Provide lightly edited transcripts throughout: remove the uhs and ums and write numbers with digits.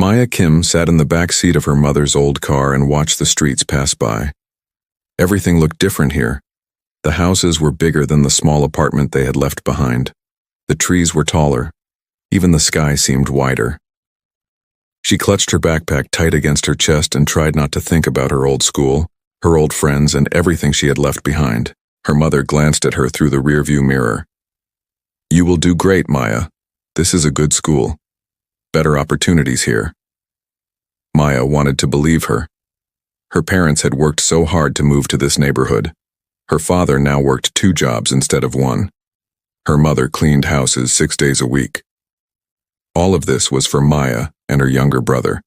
Maya Kim sat in the back seat of her mother's old car and watched the streets pass by. Everything looked different here. The houses were bigger than the small apartment they had left behind. The trees were taller. Even the sky seemed wider. She clutched her backpack tight against her chest and tried not to think about her old school, her old friends, and everything she had left behind. Her mother glanced at her through the rearview mirror. "You will do great, Maya. This is a good school. Better opportunities here." Maya wanted to believe her. Her parents had worked so hard to move to this neighborhood. Her father now worked 2 jobs instead of 1. Her mother cleaned houses 6 days a week. All of this was for Maya and her younger brother.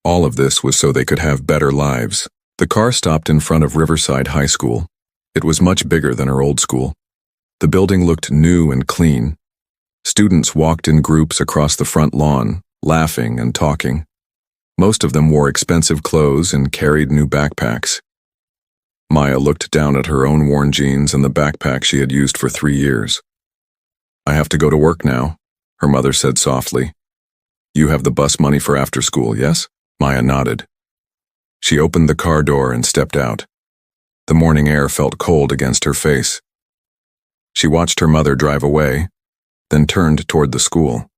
All of this was so they could have better lives. The car stopped in front of Riverside High School. It was much bigger than her old school. The building looked new and clean. Students walked in groups across the front lawn, laughing and talking. Most of them wore expensive clothes and carried new backpacks. Maya looked down at her own worn jeans and the backpack she had used for 3 years. "I have to go to work now," her mother said softly. "You have the bus money for after school, yes?" Maya nodded. She opened the car door and stepped out. The morning air felt cold against her face. She watched her mother drive away, then turned toward the school.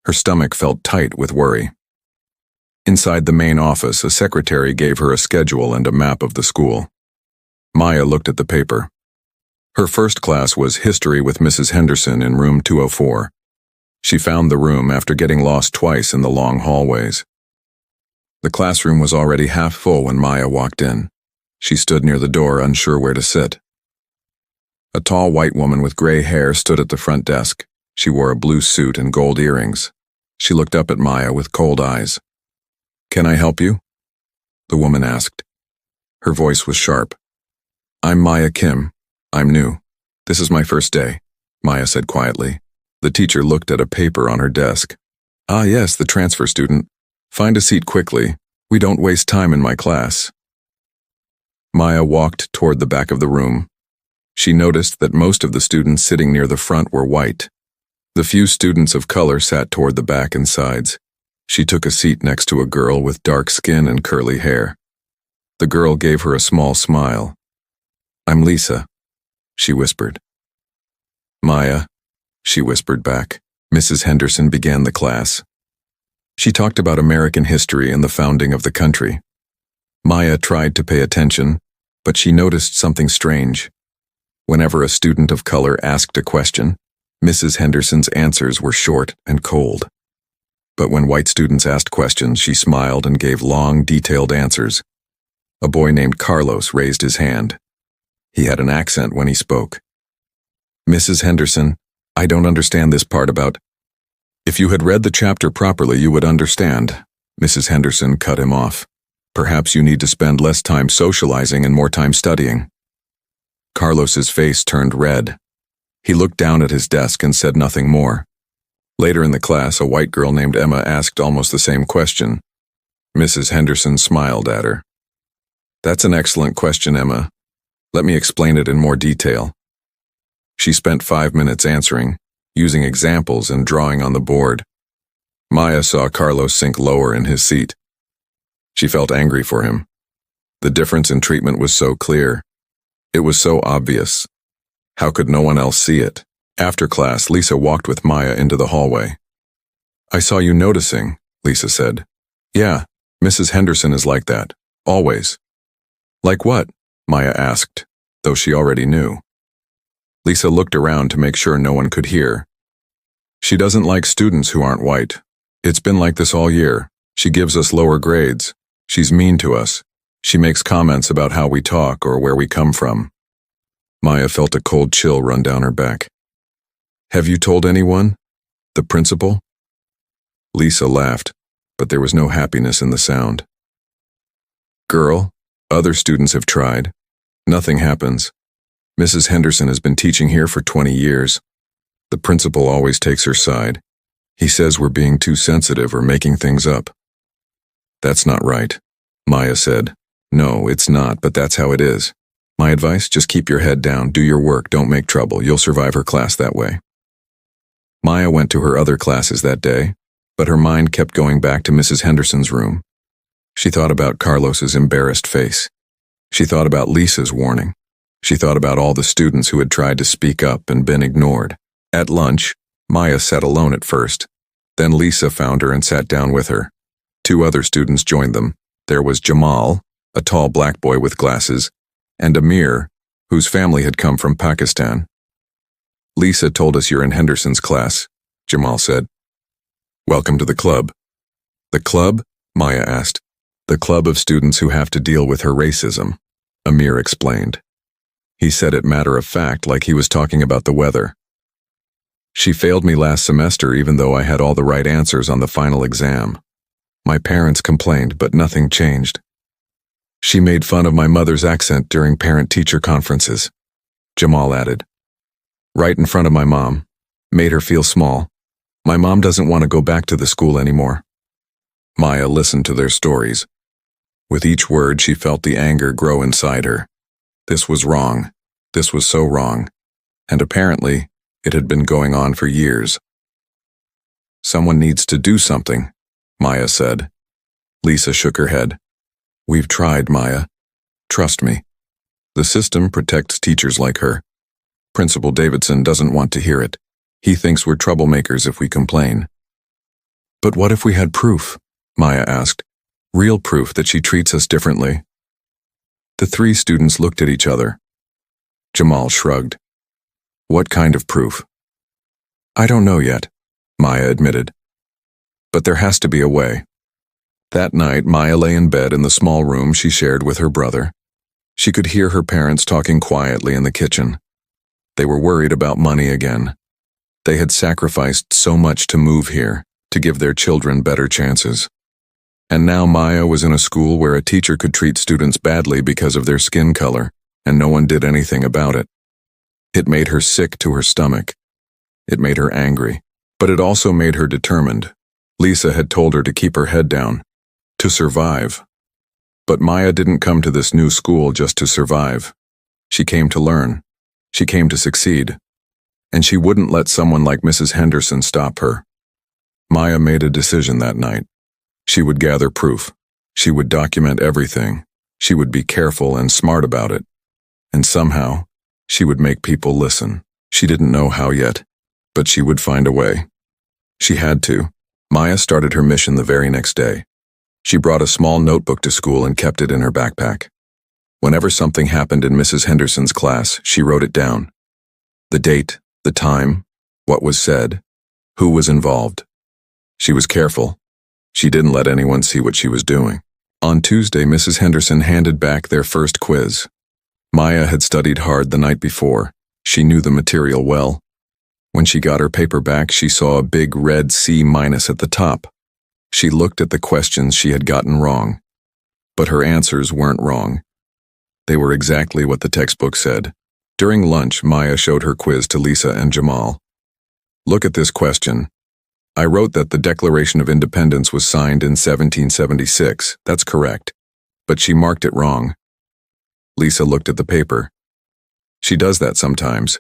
Her stomach felt tight with worry. Inside the main office, a secretary gave her a schedule and a map of the school. Maya looked at the paper. Her first class was History with Mrs. Henderson in room 204. She found the room after getting lost twice in the long hallways. The classroom was already half full when Maya walked in. She stood near the door, unsure where to sit. A tall white woman with gray hair stood at the front desk. She wore a blue suit and gold earrings. She looked up at Maya with cold eyes. "Can I help you?" the woman asked. Her voice was sharp. "I'm Maya Kim. I'm new. This is my first day," Maya said quietly. The teacher looked at a paper on her desk. "Ah, yes, the transfer student. Find a seat quickly. We don't waste time in my class." Maya walked toward the back of the room. She noticed that most of the students sitting near the front were white. The few students of color sat toward the back and sides. She took a seat next to a girl with dark skin and curly hair. The girl gave her a small smile. "I'm Lisa," she whispered. "Maya," she whispered back. Mrs. Henderson began the class. She talked about American history and the founding of the country. Maya tried to pay attention, but she noticed something strange. Whenever a student of color asked a question, Mrs. Henderson's answers were short and cold. But when white students asked questions, she smiled and gave long, detailed answers. A boy named Carlos raised his hand. He had an accent when he spoke. "Mrs. Henderson, I don't understand this part about—" "If you had read the chapter properly, you would understand," Mrs. Henderson cut him off. "Perhaps you need to spend less time socializing and more time studying." Carlos's face turned red. He looked down at his desk and said nothing more. Later in the class, a white girl named Emma asked almost the same question. Mrs. Henderson smiled at her. "That's an excellent question, Emma. Let me explain it in more detail." She spent 5 minutes answering, using examples and drawing on the board. Maya saw Carlos sink lower in his seat. She felt angry for him. The difference in treatment was so clear. It was so obvious. How could no one else see it? After class, Lisa walked with Maya into the hallway. "I saw you noticing," Lisa said. "Yeah, Mrs. Henderson is like that. Always." "Like what?" Maya asked, though she already knew. Lisa looked around to make sure no one could hear. "She doesn't like students who aren't white. It's been like this all year. She gives us lower grades. She's mean to us. She makes comments about how we talk or where we come from." Maya felt a cold chill run down her back. "Have you told anyone? The principal?" Lisa laughed, but there was no happiness in the sound. "Girl, other students have tried. Nothing happens. Mrs. Henderson has been teaching here for 20 years. The principal always takes her side. He says we're being too sensitive or making things up." "That's not right," Maya said. "No, it's not, but that's how it is. My advice, just keep your head down, do your work, don't make trouble. You'll survive her class that way." Maya went to her other classes that day. But her mind kept going back to Mrs. Henderson's room. She thought about Carlos's embarrassed face. She thought about Lisa's warning. She thought about all the students who had tried to speak up and been ignored. At lunch, Maya sat alone at first. Then Lisa found her and sat down with her. 2 other students joined them. There was Jamal, a tall black boy with glasses, and Amir, whose family had come from Pakistan. "Lisa told us you're in Henderson's class," Jamal said. "Welcome to the club." "The club?" Maya asked. "The club of students who have to deal with her racism," Amir explained. He said it matter of fact, like he was talking about the weather. "She failed me last semester even though I had all the right answers on the final exam. My parents complained, but nothing changed. She made fun of my mother's accent during parent-teacher conferences," Jamal added. "Right in front of my mom. Made her feel small. My mom doesn't want to go back to the school anymore." Maya listened to their stories. With each word, she felt the anger grow inside her. This was wrong. This was so wrong. And apparently, it had been going on for years. "Someone needs to do something," Maya said. Lisa shook her head. "We've tried, Maya. Trust me. The system protects teachers like her. Principal Davidson doesn't want to hear it. He thinks we're troublemakers if we complain." "But what if we had proof?" Maya asked. "Real proof that she treats us differently." The 3 students looked at each other. Jamal shrugged. "What kind of proof?" "I don't know yet," Maya admitted. "But there has to be a way." That night, Maya lay in bed in the small room she shared with her brother. She could hear her parents talking quietly in the kitchen. They were worried about money again. They had sacrificed so much to move here, to give their children better chances. And now Maya was in a school where a teacher could treat students badly because of their skin color, and no one did anything about it. It made her sick to her stomach. It made her angry, but it also made her determined. Lisa had told her to keep her head down, to survive. But Maya didn't come to this new school just to survive. She came to learn. She came to succeed. And she wouldn't let someone like Mrs. Henderson stop her. Maya made a decision that night. She would gather proof. She would document everything. She would be careful and smart about it. And somehow, she would make people listen. She didn't know how yet, but she would find a way. She had to. Maya started her mission the very next day. She brought a small notebook to school and kept it in her backpack. Whenever something happened in Mrs. Henderson's class, she wrote it down. The date, the time, what was said, who was involved. She was careful. She didn't let anyone see what she was doing. On Tuesday, Mrs. Henderson handed back their first quiz. Maya had studied hard the night before. She knew the material well. When she got her paper back, she saw a big red C- at the top. She looked at the questions she had gotten wrong. But her answers weren't wrong. They were exactly what the textbook said. During lunch, Maya showed her quiz to Lisa and Jamal. "Look at this question. I wrote that the Declaration of Independence was signed in 1776. That's correct. But she marked it wrong." Lisa looked at the paper. "She does that sometimes.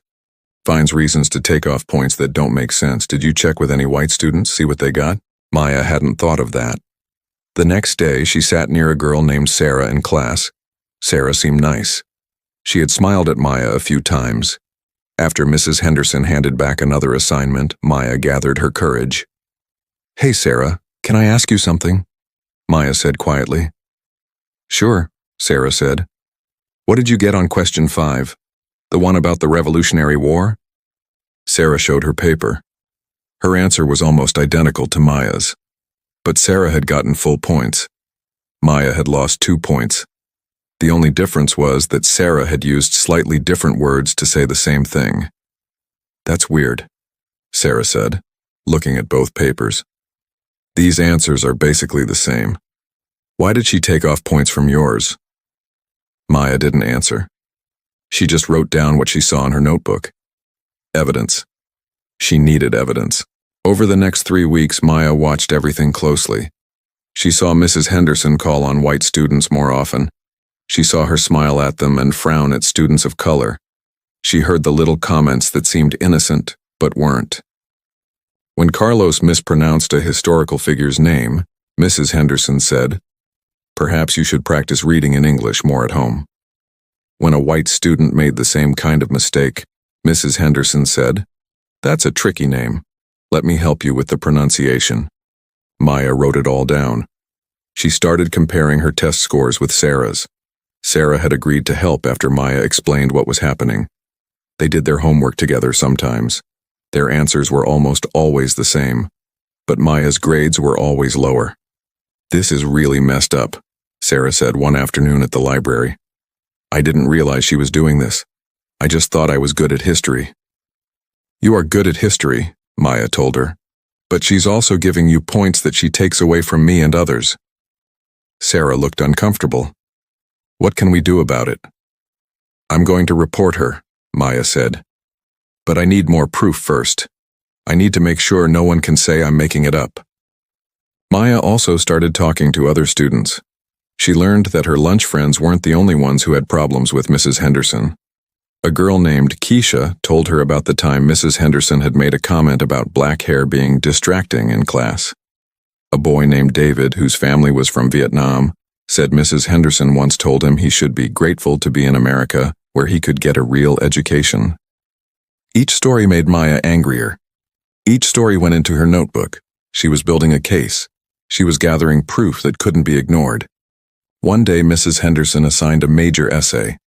Finds reasons to take off points that don't make sense. Did you check with any white students, see what they got?" Maya hadn't thought of that. The next day, she sat near a girl named Sarah in class. Sarah seemed nice. She had smiled at Maya a few times. After Mrs. Henderson handed back another assignment, Maya gathered her courage. "Hey, Sarah, can I ask you something?" Maya said quietly. "Sure," Sarah said. "What did you get on question 5? The one about the Revolutionary War?" Sarah showed her paper. Her answer was almost identical to Maya's. But Sarah had gotten full points. Maya had lost 2 points. The only difference was that Sarah had used slightly different words to say the same thing. "That's weird," Sarah said, looking at both papers. "These answers are basically the same. Why did she take off points from yours?" Maya didn't answer. She just wrote down what she saw in her notebook. Evidence. She needed evidence. Over the next 3 weeks, Maya watched everything closely. She saw Mrs. Henderson call on white students more often. She saw her smile at them and frown at students of color. She heard the little comments that seemed innocent, but weren't. When Carlos mispronounced a historical figure's name, Mrs. Henderson said, "Perhaps you should practice reading in English more at home." When a white student made the same kind of mistake, Mrs. Henderson said, "That's a tricky name. Let me help you with the pronunciation." Maya wrote it all down. She started comparing her test scores with Sarah's. Sarah had agreed to help after Maya explained what was happening. They did their homework together sometimes. Their answers were almost always the same, but Maya's grades were always lower. "This is really messed up," Sarah said one afternoon at the library. "I didn't realize she was doing this. I just thought I was good at history." "You are good at history," Maya told her, "but she's also giving you points that she takes away from me and others." Sarah looked uncomfortable. "What can we do about it?" "I'm going to report her," Maya said. "But I need more proof first. I need to make sure no one can say I'm making it up." Maya also started talking to other students. She learned that her lunch friends weren't the only ones who had problems with Mrs. Henderson. A girl named Keisha told her about the time Mrs. Henderson had made a comment about black hair being distracting in class. A boy named David, whose family was from Vietnam, said Mrs. Henderson once told him he should be grateful to be in America, where he could get a real education. Each story made Maya angrier. Each story went into her notebook. She was building a case. She was gathering proof that couldn't be ignored. One day, Mrs. Henderson assigned a major essay.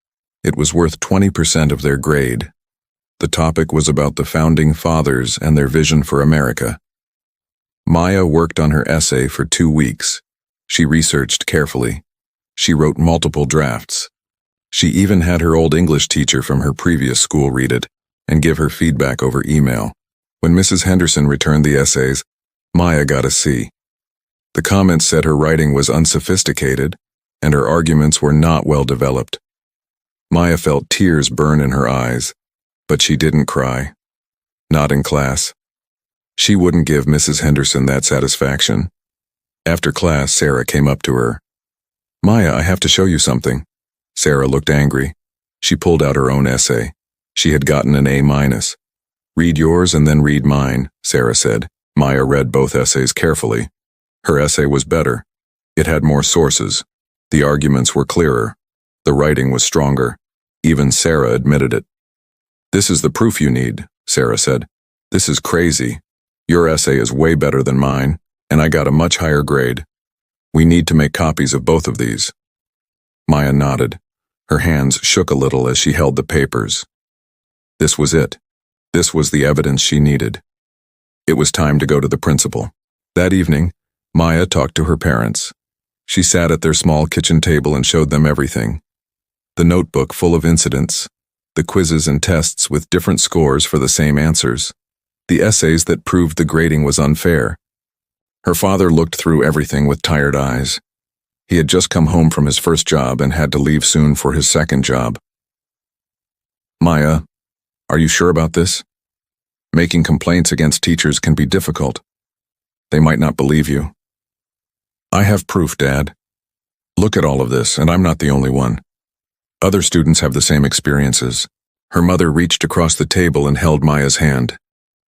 It was worth 20% of their grade. The topic was about the Founding Fathers and their vision for America. Maya worked on her essay for 2 weeks. She researched carefully. She wrote multiple drafts. She even had her old English teacher from her previous school read it and give her feedback over email. When Mrs. Henderson returned the essays, Maya got a C. The comments said her writing was unsophisticated and her arguments were not well developed. Maya felt tears burn in her eyes, but she didn't cry. Not in class. She wouldn't give Mrs. Henderson that satisfaction. After class, Sarah came up to her. "Maya, I have to show you something." Sarah looked angry. She pulled out her own essay. She had gotten an A-. "Read yours and then read mine," Sarah said. Maya read both essays carefully. Her essay was better. It had more sources. The arguments were clearer. The writing was stronger. Even Sarah admitted it. "This is the proof you need," Sarah said. "This is crazy. Your essay is way better than mine, and I got a much higher grade. We need to make copies of both of these." Maya nodded. Her hands shook a little as she held the papers. This was it. This was the evidence she needed. It was time to go to the principal. That evening, Maya talked to her parents. She sat at their small kitchen table and showed them everything. The notebook full of incidents, the quizzes and tests with different scores for the same answers, the essays that proved the grading was unfair. Her father looked through everything with tired eyes. He had just come home from his first job and had to leave soon for his second job. "Maya, are you sure about this? Making complaints against teachers can be difficult. They might not believe you." "I have proof, Dad. Look at all of this, and I'm not the only one. Other students have the same experiences." Her mother reached across the table and held Maya's hand.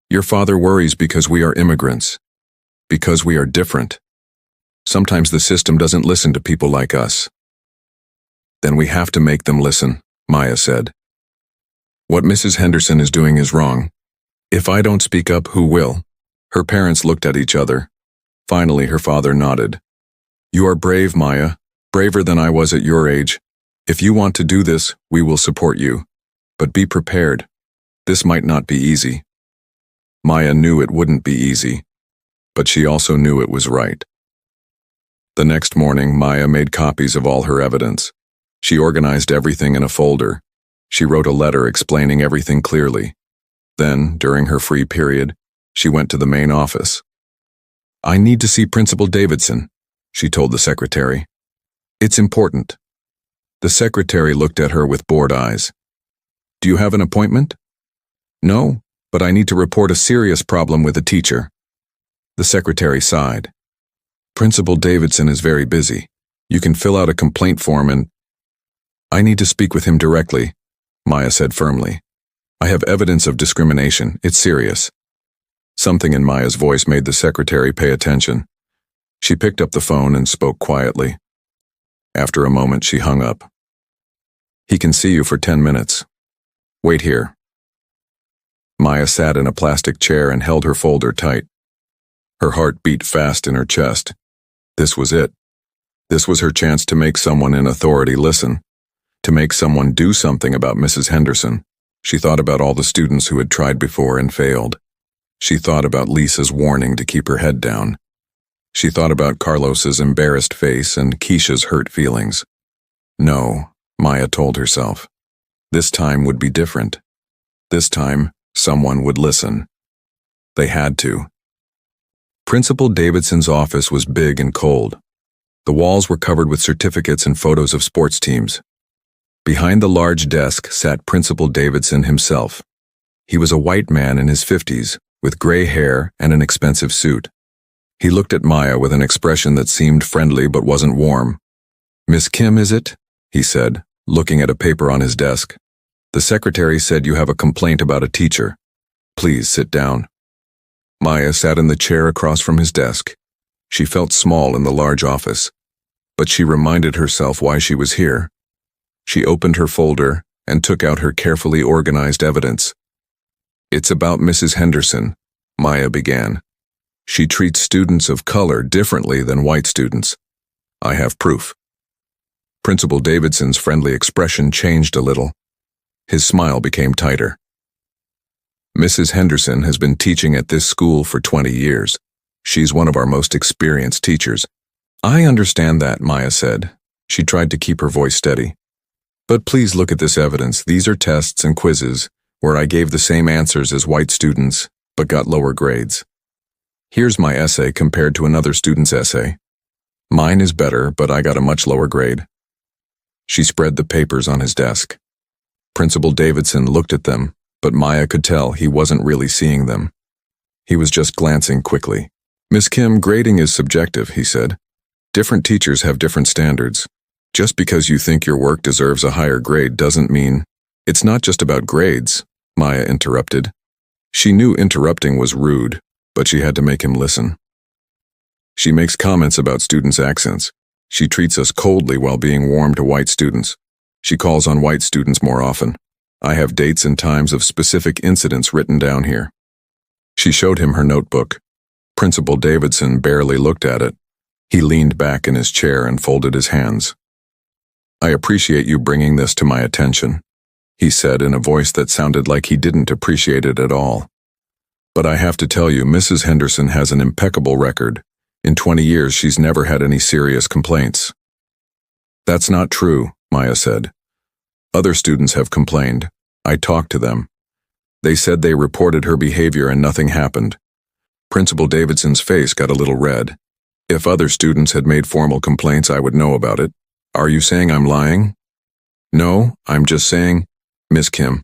"Your father worries because we are immigrants, because we are different. Sometimes the system doesn't listen to people like us." "Then we have to make them listen," Maya said. "What Mrs. Henderson is doing is wrong. If I don't speak up, who will?" Her parents looked at each other. Finally, her father nodded. "You are brave, Maya, braver than I was at your age. If you want to do this, we will support you. But be prepared. This might not be easy." Maya knew it wouldn't be easy, but she also knew it was right. The next morning, Maya made copies of all her evidence. She organized everything in a folder. She wrote a letter explaining everything clearly. Then, during her free period, she went to the main office. "I need to see Principal Davidson," she told the secretary. "It's important." The secretary looked at her with bored eyes. "Do you have an appointment?" "No, but I need to report a serious problem with a teacher." The secretary sighed. "Principal Davidson is very busy. You can fill out a complaint form and—" "I need to speak with him directly," Maya said firmly. "I have evidence of discrimination. It's serious." Something in Maya's voice made the secretary pay attention. She picked up the phone and spoke quietly. After a moment, she hung up. "He can see you for 10 minutes. Wait here." Maya sat in a plastic chair and held her folder tight. Her heart beat fast in her chest. This was it. This was her chance to make someone in authority listen, to make someone do something about Mrs. Henderson. She thought about all the students who had tried before and failed. She thought about Lisa's warning to keep her head down. She thought about Carlos's embarrassed face and Keisha's hurt feelings. No, Maya told herself. This time would be different. This time, someone would listen. They had to. Principal Davidson's office was big and cold. The walls were covered with certificates and photos of sports teams. Behind the large desk sat Principal Davidson himself. He was a white man in his 50s, with gray hair and an expensive suit. He looked at Maya with an expression that seemed friendly but wasn't warm. "Miss Kim, is it?" he said, looking at a paper on his desk. "The secretary said you have a complaint about a teacher. Please sit down." Maya sat in the chair across from his desk. She felt small in the large office, but she reminded herself why she was here. She opened her folder and took out her carefully organized evidence. "It's about Mrs. Henderson," Maya began. "She treats students of color differently than white students. I have proof." Principal Davidson's friendly expression changed a little. His smile became tighter. "Mrs. Henderson has been teaching at this school for 20 years. She's one of our most experienced teachers." "I understand that," Maya said. She tried to keep her voice steady. "But please look at this evidence. These are tests and quizzes where I gave the same answers as white students, but got lower grades. Here's my essay compared to another student's essay. Mine is better, but I got a much lower grade." She spread the papers on his desk. Principal Davidson looked at them, but Maya could tell he wasn't really seeing them. He was just glancing quickly. "Miss Kim, grading is subjective," he said. "Different teachers have different standards. Just because you think your work deserves a higher grade doesn't mean—" "It's not just about grades," Maya interrupted. She knew interrupting was rude, but she had to make him listen. "She makes comments about students' accents. She treats us coldly while being warm to white students. She calls on white students more often. I have dates and times of specific incidents written down here." She showed him her notebook. Principal Davidson barely looked at it. He leaned back in his chair and folded his hands. "I appreciate you bringing this to my attention," he said in a voice that sounded like he didn't appreciate it at all. "But I have to tell you, Mrs. Henderson has an impeccable record. In 20 years, she's never had any serious complaints." "That's not true," Maya said. "Other students have complained. I talked to them. They said they reported her behavior and nothing happened." Principal Davidson's face got a little red. "If other students had made formal complaints, I would know about it. Are you saying I'm lying?" "No, I'm just saying, Miss Kim,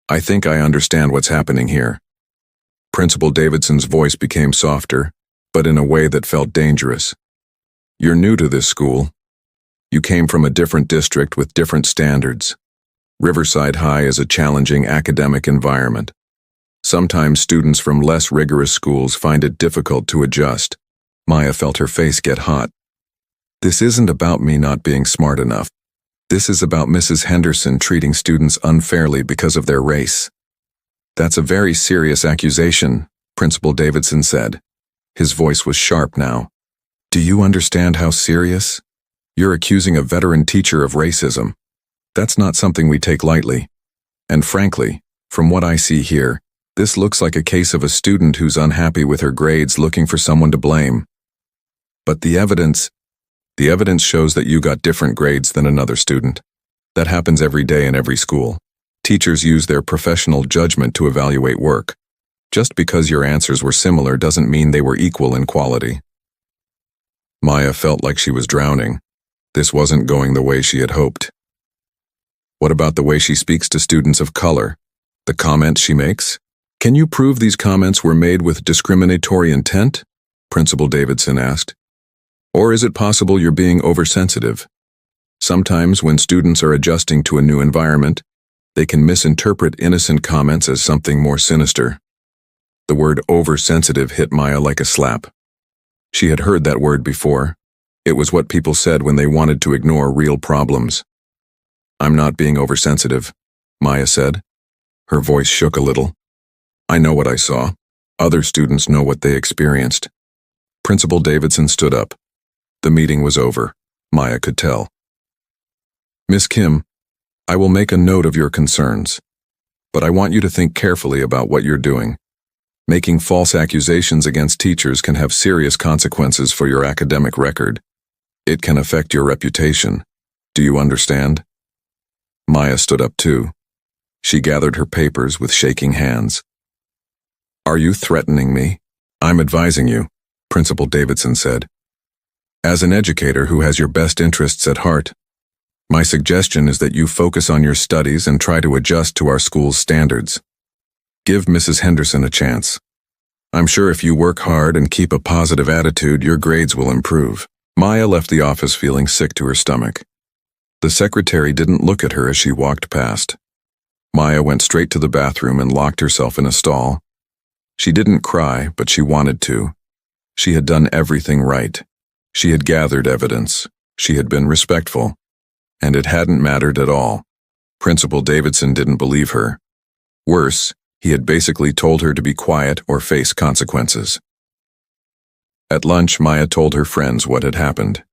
I think I understand what's happening here." Principal Davidson's voice became softer, but in a way that felt dangerous. "You're new to this school. You came from a different district with different standards. Riverside High is a challenging academic environment. Sometimes students from less rigorous schools find it difficult to adjust." Maya felt her face get hot. "This isn't about me not being smart enough. This is about Mrs. Henderson treating students unfairly because of their race." "That's a very serious accusation," Principal Davidson said. His voice was sharp now. "Do you understand how serious? You're accusing a veteran teacher of racism. That's not something we take lightly. And frankly, from what I see here, this looks like a case of a student who's unhappy with her grades looking for someone to blame. But the evidence shows that you got different grades than another student. That happens every day in every school. Teachers use their professional judgment to evaluate work. Just because your answers were similar doesn't mean they were equal in quality." Maya felt like she was drowning. This wasn't going the way she had hoped. "What about the way she speaks to students of color? The comments she makes? Can you prove these comments were made with discriminatory intent?" Principal Davidson asked. "Or is it possible you're being oversensitive? Sometimes when students are adjusting to a new environment, they can misinterpret innocent comments as something more sinister." The word oversensitive hit Maya like a slap. She had heard that word before. It was what people said when they wanted to ignore real problems. "I'm not being oversensitive," Maya said. Her voice shook a little. "I know what I saw. Other students know what they experienced." Principal Davidson stood up. The meeting was over, Maya could tell. "Miss Kim, I will make a note of your concerns, but I want you to think carefully about what you're doing. Making false accusations against teachers can have serious consequences for your academic record. It can affect your reputation. Do you understand?" Maya stood up too. She gathered her papers with shaking hands. "Are you threatening me?" "I'm advising you," Principal Davidson said. "As an educator who has your best interests at heart, my suggestion is that you focus on your studies and try to adjust to our school's standards. Give Mrs. Henderson a chance. I'm sure if you work hard and keep a positive attitude, your grades will improve." Maya left the office feeling sick to her stomach. The secretary didn't look at her as she walked past. Maya went straight to the bathroom and locked herself in a stall. She didn't cry, but she wanted to. She had done everything right. She had gathered evidence. She had been respectful. And it hadn't mattered at all. Principal Davidson didn't believe her. Worse, he had basically told her to be quiet or face consequences. At lunch, Maya told her friends what had happened.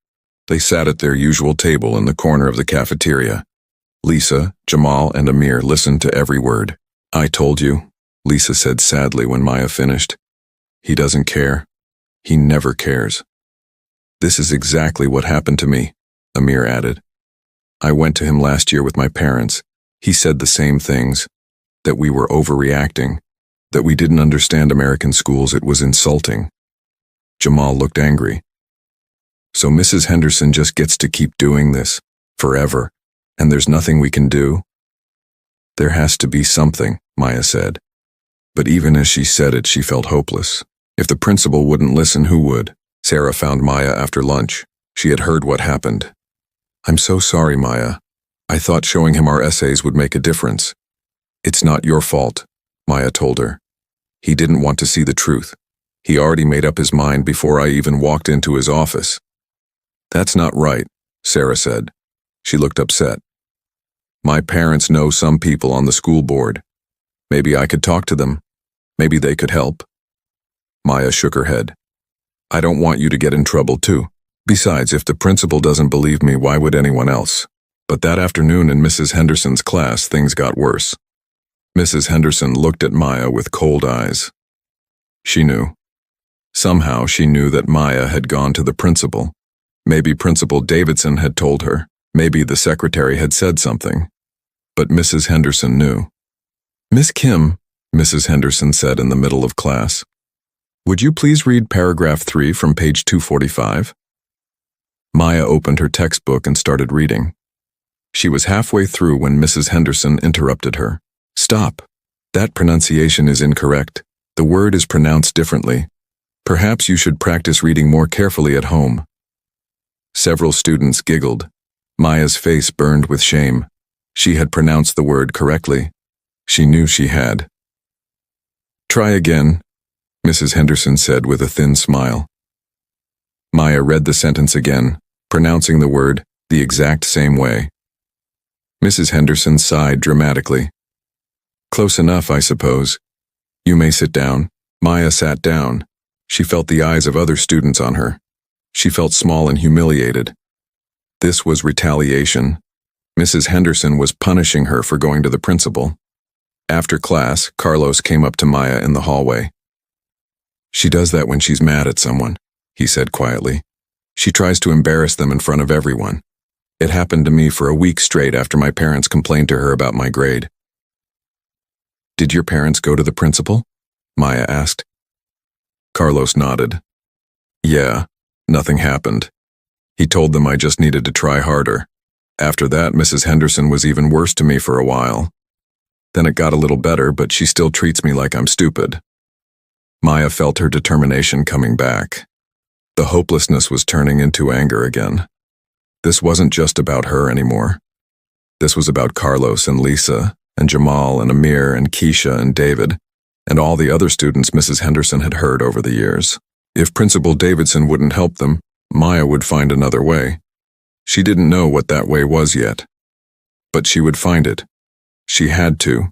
They sat at their usual table in the corner of the cafeteria. Lisa, Jamal, and Amir listened to every word. "I told you," Lisa said sadly when Maya finished. "He doesn't care. He never cares." "This is exactly what happened to me," Amir added. "I went to him last year with my parents. He said the same things. That we were overreacting. That we didn't understand American schools. It was insulting." Jamal looked angry. "So Mrs. Henderson just gets to keep doing this, forever, and there's nothing we can do?" "There has to be something," Maya said. But even as she said it, she felt hopeless. If the principal wouldn't listen, who would? Sarah found Maya after lunch. She had heard what happened. "I'm so sorry, Maya. I thought showing him our essays would make a difference." "It's not your fault," Maya told her. "He didn't want to see the truth. He already made up his mind before I even walked into his office." "That's not right," Sarah said. She looked upset. "My parents know some people on the school board. Maybe I could talk to them. Maybe they could help." Maya shook her head. "I don't want you to get in trouble too. Besides, if the principal doesn't believe me, why would anyone else?" But that afternoon in Mrs. Henderson's class, things got worse. Mrs. Henderson looked at Maya with cold eyes. She knew. Somehow she knew that Maya had gone to the principal. Maybe Principal Davidson had told her. Maybe the secretary had said something. But Mrs. Henderson knew. "Miss Kim," Mrs. Henderson said in the middle of class, "would you please read paragraph 3 from page 245? Maya opened her textbook and started reading. She was halfway through when Mrs. Henderson interrupted her. "Stop. That pronunciation is incorrect. The word is pronounced differently. Perhaps you should practice reading more carefully at home." Several students giggled. Maya's face burned with shame. She had pronounced the word correctly. She knew she had. "Try again," Mrs. Henderson said with a thin smile. Maya read the sentence again, pronouncing the word the exact same way. Mrs. Henderson sighed dramatically. "Close enough, I suppose. You may sit down." Maya sat down. She felt the eyes of other students on her. She felt small and humiliated. This was retaliation. Mrs. Henderson was punishing her for going to the principal. After class, Carlos came up to Maya in the hallway. "She does that when she's mad at someone," he said quietly. "She tries to embarrass them in front of everyone. It happened to me for a week straight after my parents complained to her about my grade." "Did your parents go to the principal?" Maya asked. Carlos nodded. "Yeah, nothing happened. He told them I just needed to try harder. After that, Mrs. Henderson was even worse to me for a while. Then it got a little better, but she still treats me like I'm stupid." Maya felt her determination coming back. The hopelessness was turning into anger again. This wasn't just about her anymore. This was about Carlos and Lisa, and Jamal and Amir and Keisha and David. and all the other students Mrs. Henderson had heard over the years. If Principal Davidson wouldn't help them, Maya would find another way. She didn't know what that way was yet. But she would find it. She had to.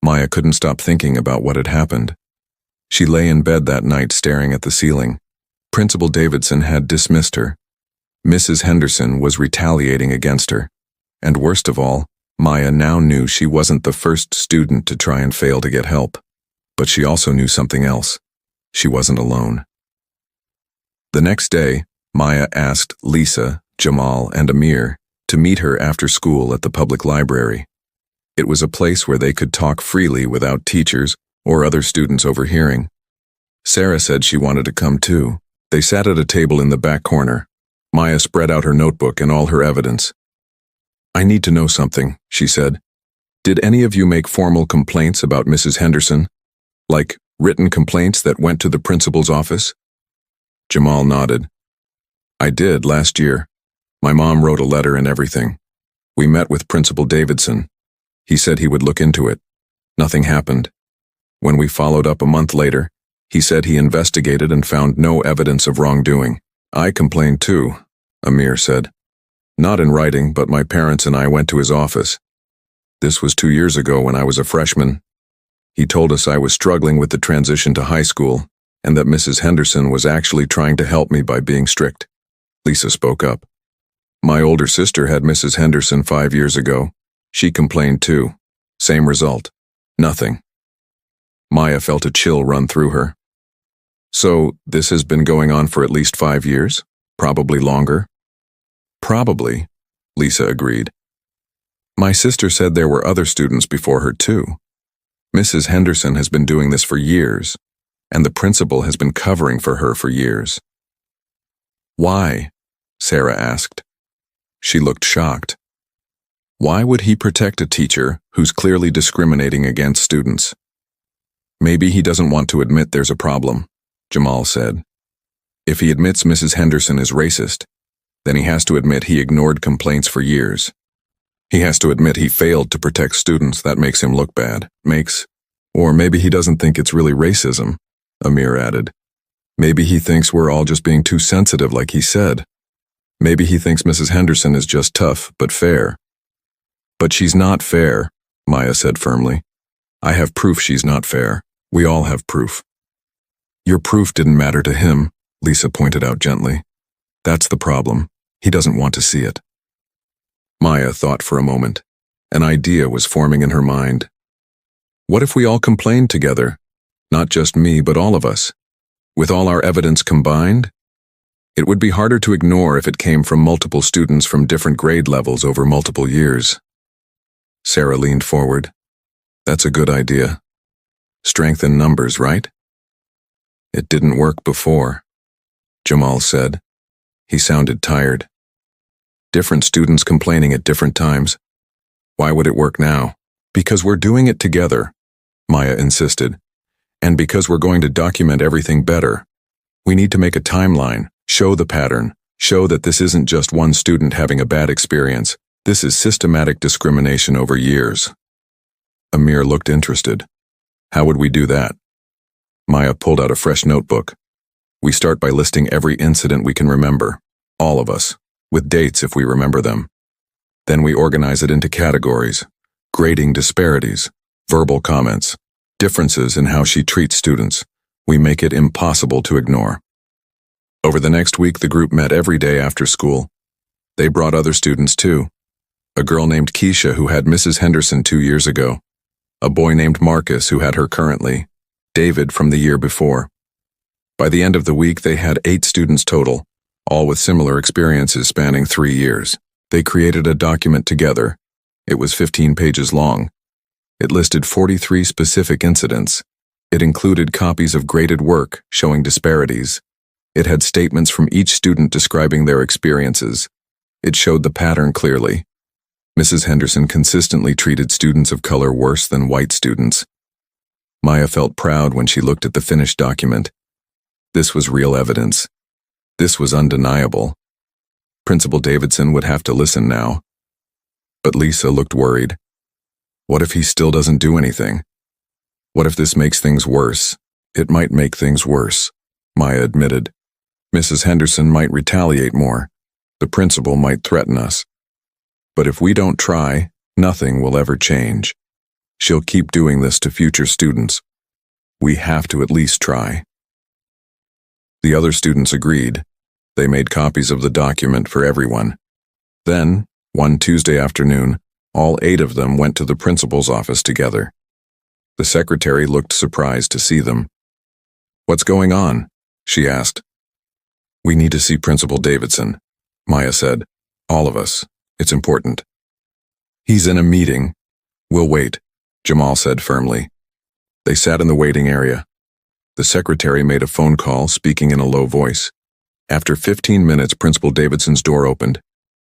Maya couldn't stop thinking about what had happened. She lay in bed that night staring at the ceiling. Principal Davidson had dismissed her. Mrs. Henderson was retaliating against her. And worst of all, Maya now knew she wasn't the first student to try and fail to get help. But she also knew something else. She wasn't alone. The next day, Maya asked Lisa, Jamal, and Amir to meet her after school at the public library. It was a place where they could talk freely without teachers or other students overhearing. Sarah said she wanted to come too. They sat at a table in the back corner. Maya spread out her notebook and all her evidence. "I need to know something," she said. "Did any of you make formal complaints about Mrs. Henderson? Like written complaints that went to the principal's office?" Jamal nodded. "I did last year. My mom wrote a letter and everything. We met with Principal Davidson. He said he would look into it. Nothing happened. When we followed up a month later, he said he investigated and found no evidence of wrongdoing. I complained too," Amir said. "Not in writing, but my parents and I went to his office. This was 2 years ago when I was a freshman. He told us I was struggling with the transition to high school and that Mrs. Henderson was actually trying to help me by being strict." Lisa spoke up. "My older sister had Mrs. Henderson 5 years ago. She complained too. Same result. Nothing." Maya felt a chill run through her. "So, this has been going on for at least 5 years? Probably longer?" "Probably," Lisa agreed. "My sister said there were other students before her too. Mrs. Henderson has been doing this for years, and the principal has been covering for her for years." "Why?" Sarah asked. She looked shocked. Why would he protect a teacher who's clearly discriminating against students? "Maybe he doesn't want to admit there's a problem," Jamal said. "If he admits Mrs. Henderson is racist, then he has to admit he ignored complaints for years. He has to admit he failed to protect students. That makes him look bad. Or maybe he doesn't think it's really racism," Amir added. "Maybe he thinks we're all just being too sensitive like he said. Maybe he thinks Mrs. Henderson is just tough, but fair." "But she's not fair," Maya said firmly. "I have proof she's not fair. We all have proof." "Your proof didn't matter to him," Lisa pointed out gently. "That's the problem. He doesn't want to see it." Maya thought for a moment. An idea was forming in her mind. What if we all complained together? Not just me, but all of us. With all our evidence combined? It would be harder to ignore if it came from multiple students from different grade levels over multiple years. Sarah leaned forward. "That's a good idea. Strength in numbers, right?" "It didn't work before," Jamal said. He sounded tired. "Different students complaining at different times. Why would it work now?" "Because we're doing it together," Maya insisted. "And because we're going to document everything better. We need to make a timeline, show the pattern, show that this isn't just one student having a bad experience. This is systematic discrimination over years." Amir looked interested. "How would we do that?" Maya pulled out a fresh notebook. "We start by listing every incident we can remember, all of us, with dates if we remember them. Then we organize it into categories, grading disparities, verbal comments, differences in how she treats students. We make it impossible to ignore." Over the next week, the group met every day after school. They brought other students too. A girl named Keisha who had Mrs. Henderson 2 years ago. A boy named Marcus who had her currently. David from the year before. By the end of the week, they had 8 students total, all with similar experiences spanning 3 years. They created a document together. It was 15 pages long. It listed 43 specific incidents. It included copies of graded work showing disparities. It had statements from each student describing their experiences. It showed the pattern clearly. Mrs. Henderson consistently treated students of color worse than white students. Maya felt proud when she looked at the finished document. This was real evidence. This was undeniable. Principal Davidson would have to listen now. But Lisa looked worried. What if he still doesn't do anything? What if this makes things worse? It might make things worse, Maya admitted. Mrs. Henderson might retaliate more. The principal might threaten us. But if we don't try, nothing will ever change. She'll keep doing this to future students. We have to at least try. The other students agreed. They made copies of the document for everyone. Then, one Tuesday afternoon, all 8 of them went to the principal's office together. The secretary looked surprised to see them. "What's going on?" she asked. "We need to see Principal Davidson," Maya said. "All of us. It's important." "He's in a meeting." "We'll wait," Jamal said firmly. They sat in the waiting area. The secretary made a phone call, speaking in a low voice. After 15 minutes, Principal Davidson's door opened.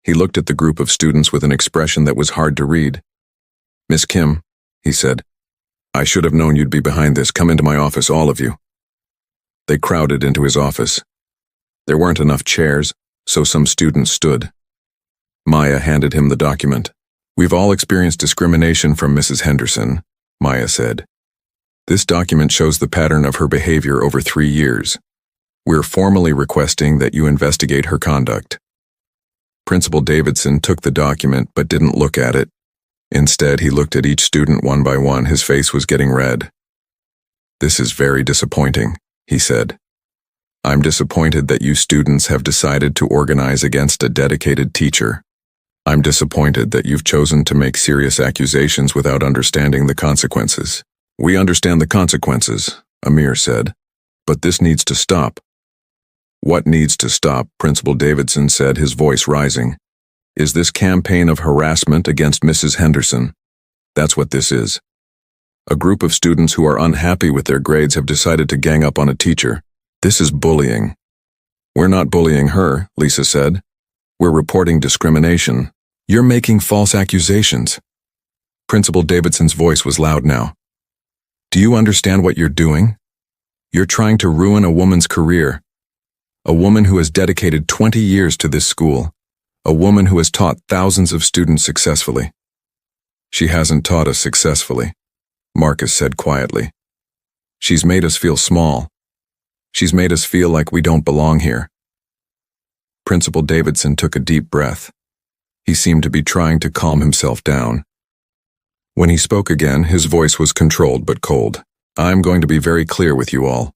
He looked at the group of students with an expression that was hard to read. "Miss Kim," he said, "I should have known you'd be behind this. Come into my office, all of you." They crowded into his office. There weren't enough chairs, so some students stood. Maya handed him the document. "We've all experienced discrimination from Mrs. Henderson," Maya said. "This document shows the pattern of her behavior over 3 years. We're formally requesting that you investigate her conduct." Principal Davidson took the document but didn't look at it. Instead, he looked at each student one by one. His face was getting red. "This is very disappointing," he said. "I'm disappointed that you students have decided to organize against a dedicated teacher. I'm disappointed that you've chosen to make serious accusations without understanding the consequences." "We understand the consequences," Amir said, "but this needs to stop." "What needs to stop?" Principal Davidson said, his voice rising. "Is this campaign of harassment against Mrs. Henderson? That's what this is. A group of students who are unhappy with their grades have decided to gang up on a teacher. This is bullying." "We're not bullying her," Lisa said. "We're reporting discrimination." "You're making false accusations." Principal Davidson's voice was loud now. "Do you understand what you're doing? You're trying to ruin a woman's career. A woman who has dedicated 20 years to this school. A woman who has taught thousands of students successfully." "She hasn't taught us successfully," Marcus said quietly. "She's made us feel small. She's made us feel like we don't belong here." Principal Davidson took a deep breath. He seemed to be trying to calm himself down. When he spoke again, his voice was controlled but cold. "I'm going to be very clear with you all.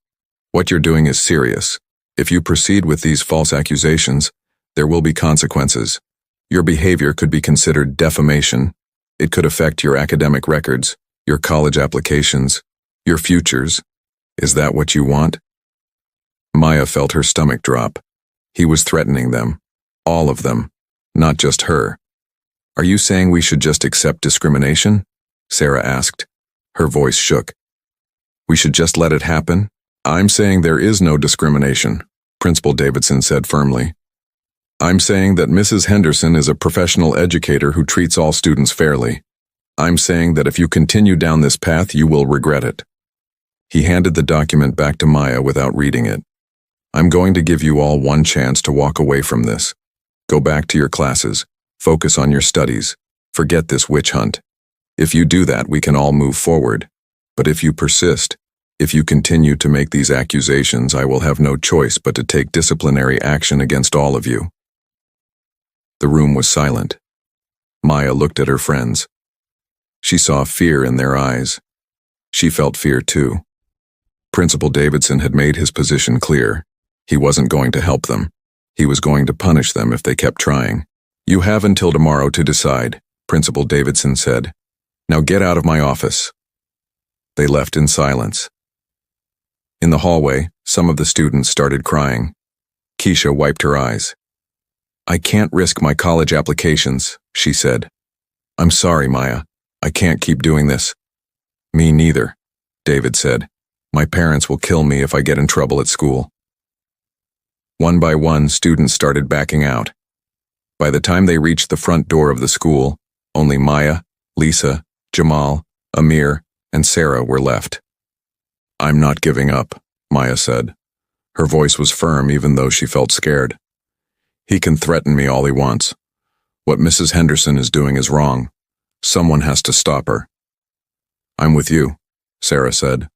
What you're doing is serious. If you proceed with these false accusations, there will be consequences. Your behavior could be considered defamation. It could affect your academic records, your college applications, your futures. Is that what you want?" Maya felt her stomach drop. He was threatening them. All of them. Not just her. "Are you saying we should just accept discrimination?" Sarah asked. Her voice shook. "We should just let it happen?" "I'm saying there is no discrimination," Principal Davidson said firmly. "I'm saying that Mrs. Henderson is a professional educator who treats all students fairly. I'm saying that if you continue down this path, you will regret it." He handed the document back to Maya without reading it. "I'm going to give you all one chance to walk away from this. Go back to your classes. Focus on your studies. Forget this witch hunt. If you do that, we can all move forward. But if you persist, if you continue to make these accusations, I will have no choice but to take disciplinary action against all of you." The room was silent. Maya looked at her friends. She saw fear in their eyes. She felt fear too. Principal Davidson had made his position clear. He wasn't going to help them. He was going to punish them if they kept trying. "You have until tomorrow to decide," Principal Davidson said. "Now get out of my office." They left in silence. In the hallway, some of the students started crying. Keisha wiped her eyes. "I can't risk my college applications," she said. "I'm sorry, Maya. I can't keep doing this." "Me neither," David said. "My parents will kill me if I get in trouble at school." One by one, students started backing out. By the time they reached the front door of the school, only Maya, Lisa, Jamal, Amir, and Sarah were left. "I'm not giving up," Maya said. Her voice was firm even though she felt scared. "He can threaten me all he wants. What Mrs. Henderson is doing is wrong. Someone has to stop her." "I'm with you," Sarah said.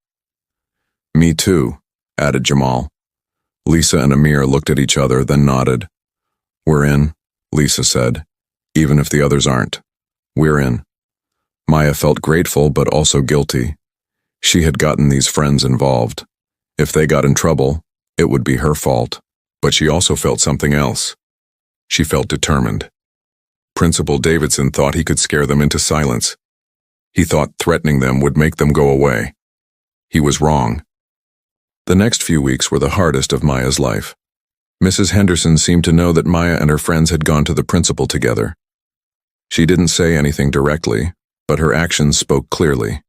Me too, added Jamal. Lisa and Amir looked at each other, then nodded. We're in, Lisa said. Even if the others aren't. We're in. Maya felt grateful but also guilty. She had gotten these friends involved. If they got in trouble, it would be her fault. But she also felt something else. She felt determined. Principal Davidson thought he could scare them into silence. He thought threatening them would make them go away. He was wrong. The next few weeks were the hardest of Maya's life. Mrs. Henderson seemed to know that Maya and her friends had gone to the principal together. She didn't say anything directly, but her actions spoke clearly.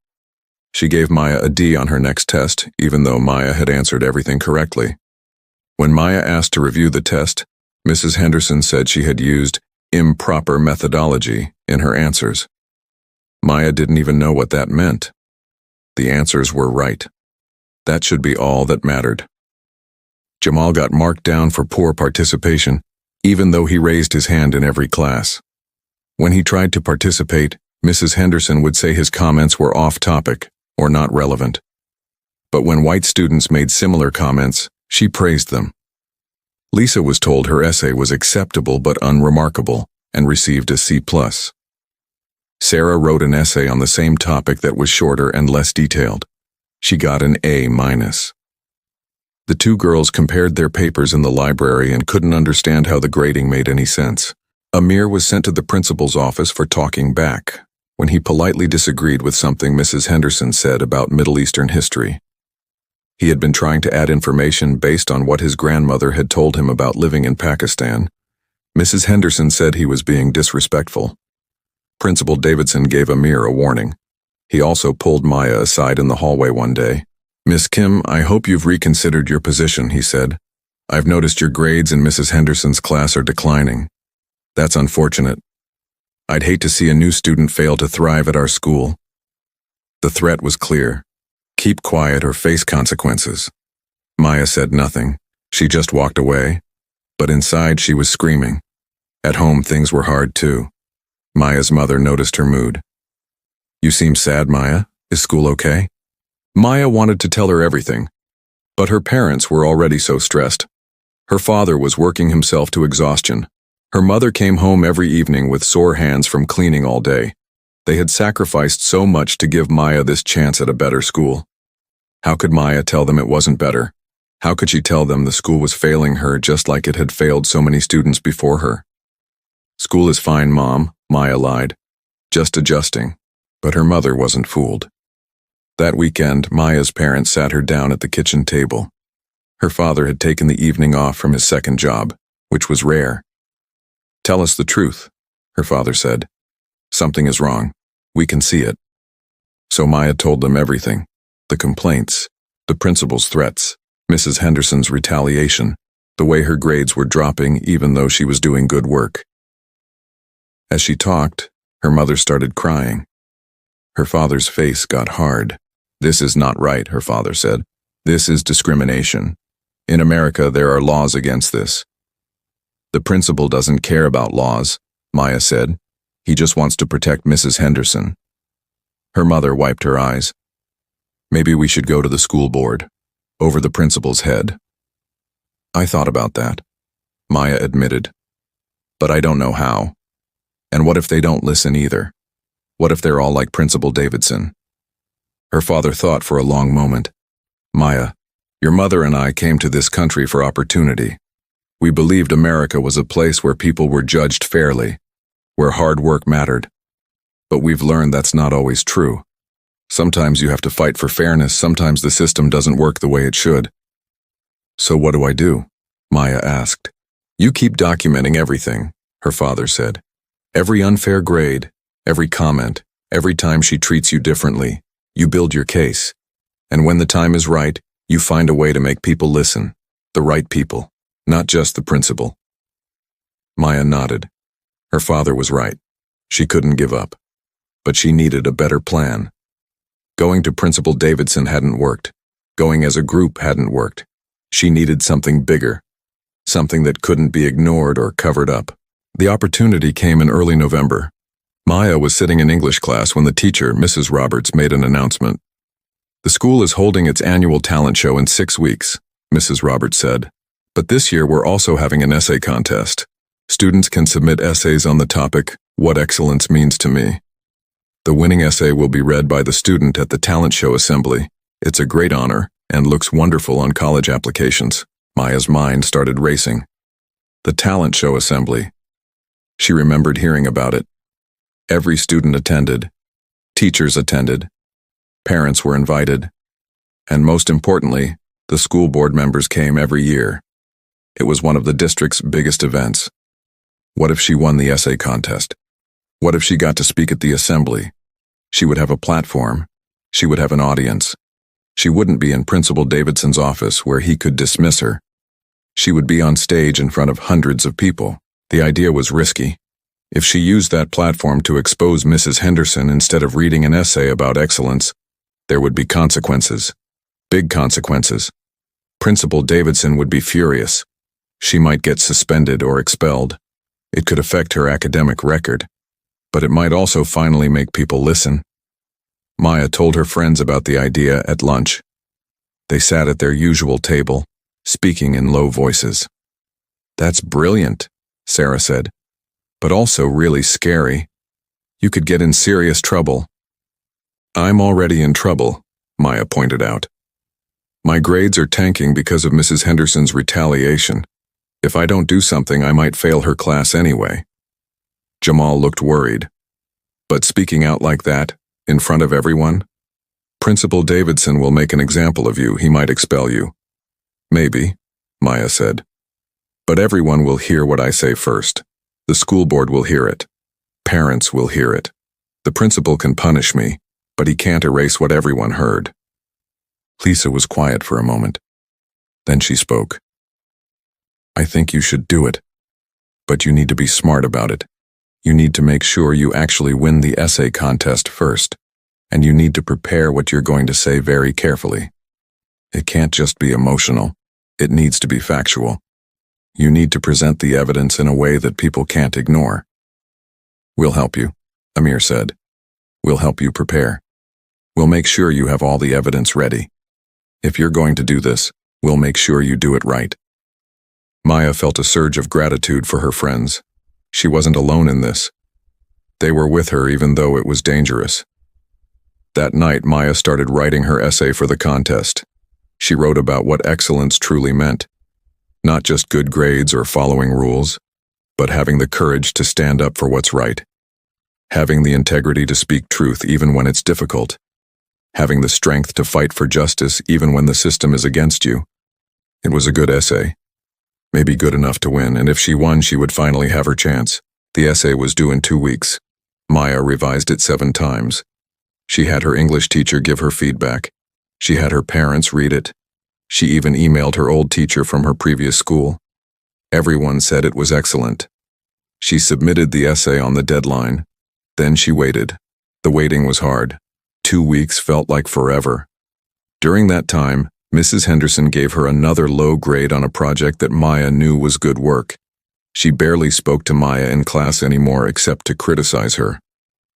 She gave Maya a D on her next test, even though Maya had answered everything correctly. When Maya asked to review the test, Mrs. Henderson said she had used improper methodology in her answers. Maya didn't even know what that meant. The answers were right. That should be all that mattered. Jamal got marked down for poor participation, even though he raised his hand in every class. When he tried to participate, Mrs. Henderson would say his comments were off-topic or not relevant. But when white students made similar comments, she praised them. Lisa was told her essay was acceptable but unremarkable and received a C+. Sarah wrote an essay on the same topic that was shorter and less detailed. She got an A-. The two girls compared their papers in the library and couldn't understand how the grading made any sense. Amir was sent to the principal's office for talking back, when he politely disagreed with something Mrs. Henderson said about Middle Eastern history. He had been trying to add information based on what his grandmother had told him about living in Pakistan. Mrs. Henderson said he was being disrespectful. Principal Davidson gave Amir a warning. He also pulled Maya aside in the hallway one day. Miss Kim, I hope you've reconsidered your position, he said. I've noticed your grades in Mrs. Henderson's class are declining. That's unfortunate. I'd hate to see a new student fail to thrive at our school. The threat was clear. Keep quiet or face consequences. Maya said nothing. She just walked away. But inside she was screaming. At home things were hard too. Maya's mother noticed her mood. You seem sad, Maya. Is school okay? Maya wanted to tell her everything, but her parents were already so stressed. Her father was working himself to exhaustion. Her mother came home every evening with sore hands from cleaning all day. They had sacrificed so much to give Maya this chance at a better school. How could Maya tell them it wasn't better? How could she tell them the school was failing her just like it had failed so many students before her? School is fine, Mom, Maya lied. Just adjusting. But her mother wasn't fooled. That weekend, Maya's parents sat her down at the kitchen table. Her father had taken the evening off from his second job, which was rare. Tell us the truth, her father said. Something is wrong. We can see it. So Maya told them everything. The complaints, the principal's threats, Mrs. Henderson's retaliation, the way her grades were dropping even though she was doing good work. As she talked, her mother started crying. Her father's face got hard. This is not right, her father said. This is discrimination. In America, there are laws against this. The principal doesn't care about laws, Maya said. He just wants to protect Mrs. Henderson. Her mother wiped her eyes. Maybe we should go to the school board, over the principal's head. I thought about that, Maya admitted. But I don't know how. And what if they don't listen either? What if they're all like Principal Davidson? Her father thought for a long moment. Maya, your mother and I came to this country for opportunity. We believed America was a place where people were judged fairly, where hard work mattered. But we've learned that's not always true. Sometimes you have to fight for fairness, sometimes the system doesn't work the way it should. So what do I do? Maya asked. You keep documenting everything, her father said. Every unfair grade, every comment, every time she treats you differently, you build your case. And when the time is right, you find a way to make people listen. The right people, not just the principal. Maya nodded. Her father was right. She couldn't give up. But she needed a better plan. Going to Principal Davidson hadn't worked. Going as a group hadn't worked. She needed something bigger. Something that couldn't be ignored or covered up. The opportunity came in early November. Maya was sitting in English class when the teacher, Mrs. Roberts, made an announcement. The school is holding its annual talent show in 6 weeks, Mrs. Roberts said. But this year we're also having an essay contest. Students can submit essays on the topic, What Excellence Means to Me. The winning essay will be read by the student at the talent show assembly. It's a great honor and looks wonderful on college applications. Maya's mind started racing. The talent show assembly. She remembered hearing about it. Every student attended. Teachers attended. Parents were invited. And most importantly, the school board members came every year. It was one of the district's biggest events. What if she won the essay contest? What if she got to speak at the assembly? She would have a platform. She would have an audience. She wouldn't be in Principal Davidson's office where he could dismiss her. She would be on stage in front of hundreds of people. The idea was risky. If she used that platform to expose Mrs. Henderson instead of reading an essay about excellence, there would be consequences. Big consequences. Principal Davidson would be furious. She might get suspended or expelled. It could affect her academic record, but it might also finally make people listen. Maya told her friends about the idea at lunch. They sat at their usual table, speaking in low voices. "That's brilliant," Sarah said, "but also really scary. You could get in serious trouble." "I'm already in trouble," Maya pointed out. "My grades are tanking because of Mrs. Henderson's retaliation. If I don't do something, I might fail her class anyway." Jamal looked worried. "But speaking out like that, in front of everyone? Principal Davidson will make an example of you. He might expel you." "Maybe," Maya said. "But everyone will hear what I say first. The school board will hear it. Parents will hear it. The principal can punish me, but he can't erase what everyone heard." Lisa was quiet for a moment. Then she spoke. "I think you should do it. But you need to be smart about it. You need to make sure you actually win the essay contest first, and you need to prepare what you're going to say very carefully. It can't just be emotional. It needs to be factual. You need to present the evidence in a way that people can't ignore." "We'll help you," Amir said. "We'll help you prepare. We'll make sure you have all the evidence ready. If you're going to do this, we'll make sure you do it right." Maya felt a surge of gratitude for her friends. She wasn't alone in this. They were with her even though it was dangerous. That night, Maya started writing her essay for the contest. She wrote about what excellence truly meant. Not just good grades or following rules, but having the courage to stand up for what's right. Having the integrity to speak truth even when it's difficult. Having the strength to fight for justice even when the system is against you. It was a good essay. Maybe good enough to win, and if she won, she would finally have her chance. The essay was due in 2 weeks. Maya revised it 7 times. She had her English teacher give her feedback. She had her parents read it. She even emailed her old teacher from her previous school. Everyone said it was excellent. She submitted the essay on the deadline. Then she waited. The waiting was hard. 2 weeks felt like forever. During that time, Mrs. Henderson gave her another low grade on a project that Maya knew was good work. She barely spoke to Maya in class anymore except to criticize her.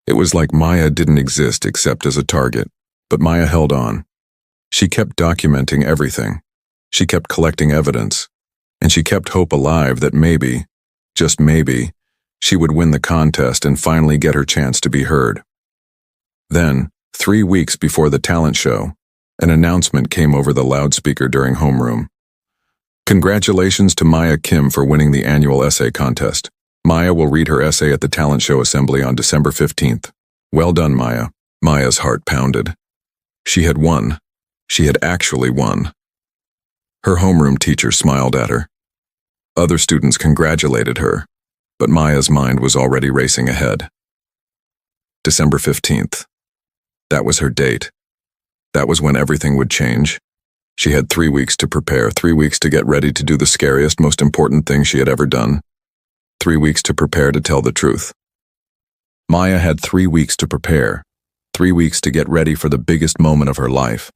It was like Maya didn't exist except as a target, but Maya held on. She kept documenting everything. She kept collecting evidence, and she kept hope alive that maybe, just maybe, she would win the contest and finally get her chance to be heard. Then, 3 weeks before the talent show, an announcement came over the loudspeaker during homeroom. "Congratulations to Maya Kim for winning the annual essay contest. Maya will read her essay at the talent show assembly on December 15th. Well done, Maya." Maya's heart pounded. She had won. She had actually won. Her homeroom teacher smiled at her. Other students congratulated her, but Maya's mind was already racing ahead. December 15th. That was her date. That was when everything would change. She had 3 weeks to prepare, 3 weeks to get ready to do the scariest, most important thing she had ever done. 3 weeks to prepare to tell the truth. Maya had 3 weeks to prepare, 3 weeks to get ready for the biggest moment of her life.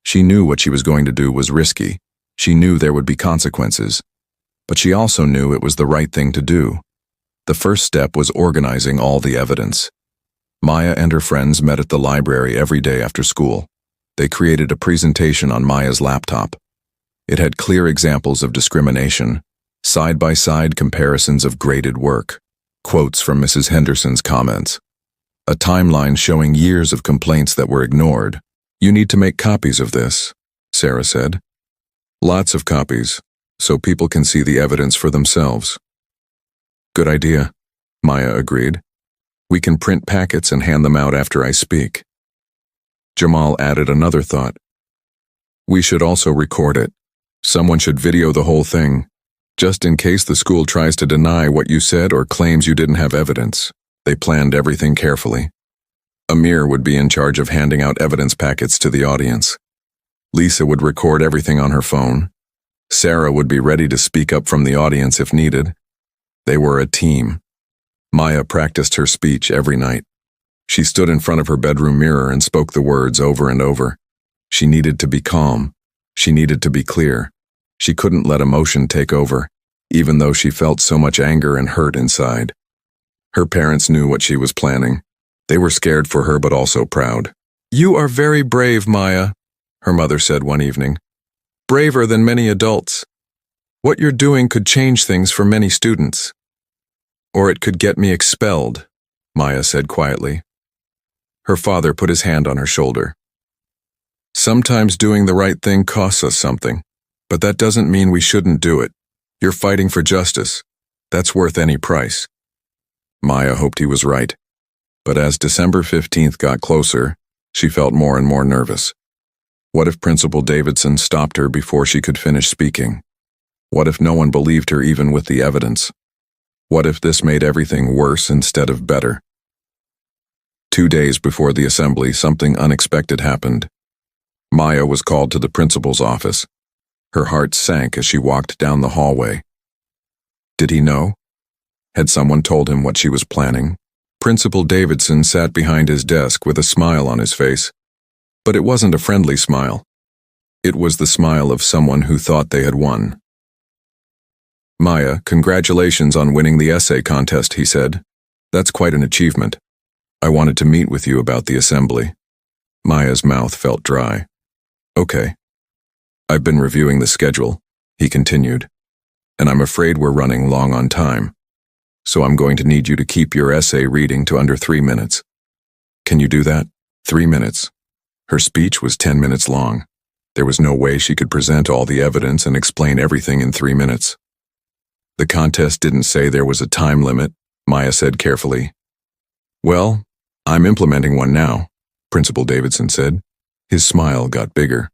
She knew what she was going to do was risky. She knew there would be consequences. But she also knew it was the right thing to do. The first step was organizing all the evidence. Maya and her friends met at the library every day after school. They created a presentation on Maya's laptop. It had clear examples of discrimination, side-by-side comparisons of graded work, quotes from Mrs. Henderson's comments, a timeline showing years of complaints that were ignored. "You need to make copies of this," Sarah said. "Lots of copies, so people can see the evidence for themselves." "Good idea," Maya agreed. "We can print packets and hand them out after I speak." Jamal added another thought. "We should also record it. Someone should video the whole thing, just in case the school tries to deny what you said or claims you didn't have evidence." They planned everything carefully. Amir would be in charge of handing out evidence packets to the audience. Lisa would record everything on her phone. Sarah would be ready to speak up from the audience if needed. They were a team. Maya practiced her speech every night. She stood in front of her bedroom mirror and spoke the words over and over. She needed to be calm. She needed to be clear. She couldn't let emotion take over, even though she felt so much anger and hurt inside. Her parents knew what she was planning. They were scared for her but also proud. "You are very brave, Maya," her mother said one evening. "Braver than many adults. What you're doing could change things for many students. Or it could get me expelled," Maya said quietly. Her father put his hand on her shoulder. "Sometimes doing the right thing costs us something, but that doesn't mean we shouldn't do it. You're fighting for justice. That's worth any price." Maya hoped he was right. But as December 15th got closer, she felt more and more nervous. What if Principal Davidson stopped her before she could finish speaking? What if no one believed her even with the evidence? What if this made everything worse instead of better? 2 days before the assembly, something unexpected happened. Maya was called to the principal's office. Her heart sank as she walked down the hallway. Did he know? Had someone told him what she was planning? Principal Davidson sat behind his desk with a smile on his face. But it wasn't a friendly smile. It was the smile of someone who thought they had won. "Maya, congratulations on winning the essay contest," he said. "That's quite an achievement. I wanted to meet with you about the assembly." Maya's mouth felt dry. "Okay. I've been reviewing the schedule," he continued, "and I'm afraid we're running long on time. So I'm going to need you to keep your essay reading to under 3 minutes. Can you do that? 3 minutes." Her speech was 10 minutes long. There was no way she could present all the evidence and explain everything in 3 minutes. "The contest didn't say there was a time limit," Maya said carefully. "Well, I'm implementing one now," Principal Davidson said. His smile got bigger.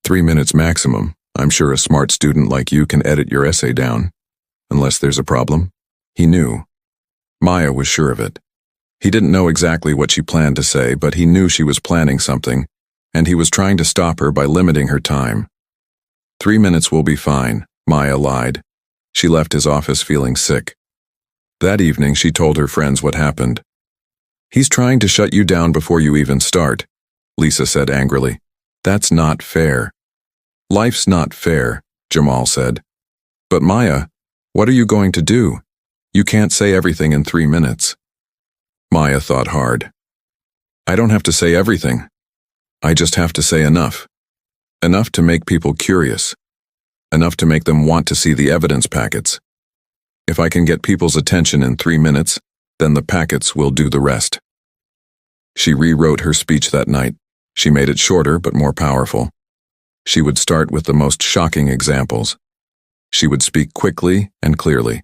3 minutes maximum. I'm sure a smart student like you can edit your essay down. Unless there's a problem." He knew. Maya was sure of it. He didn't know exactly what she planned to say, but he knew she was planning something, and he was trying to stop her by limiting her time. 3 minutes will be fine, Maya lied. She left his office feeling sick. That evening she told her friends what happened. "He's trying to shut you down before you even start," Lisa said angrily. "That's not fair." "Life's not fair," Jamal said. "But Maya, what are you going to do? You can't say everything in 3 minutes." Maya thought hard. "I don't have to say everything. I just have to say enough. Enough to make people curious. Enough to make them want to see the evidence packets. If I can get people's attention in 3 minutes, then the packets will do the rest." She rewrote her speech that night. She made it shorter but more powerful. She would start with the most shocking examples. She would speak quickly and clearly,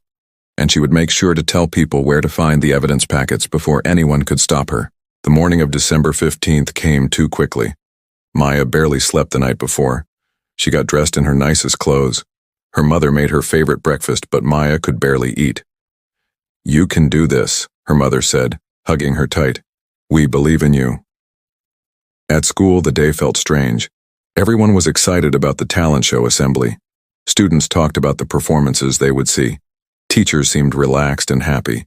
and she would make sure to tell people where to find the evidence packets before anyone could stop her. The morning of December 15th came too quickly. Maya barely slept the night before. She got dressed in her nicest clothes. Her mother made her favorite breakfast, but Maya could barely eat. "You can do this," her mother said, hugging her tight. "We believe in you." At school, the day felt strange. Everyone was excited about the talent show assembly. Students talked about the performances they would see. Teachers seemed relaxed and happy.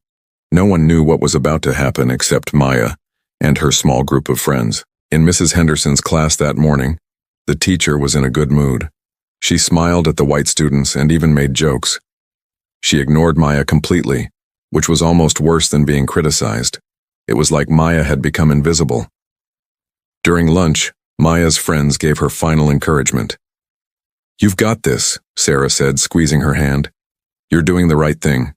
No one knew what was about to happen except Maya and her small group of friends. In Mrs. Henderson's class that morning, the teacher was in a good mood. She smiled at the white students and even made jokes. She ignored Maya completely, which was almost worse than being criticized. It was like Maya had become invisible. During lunch, Maya's friends gave her final encouragement. "You've got this," Sarah said, squeezing her hand. "You're doing the right thing."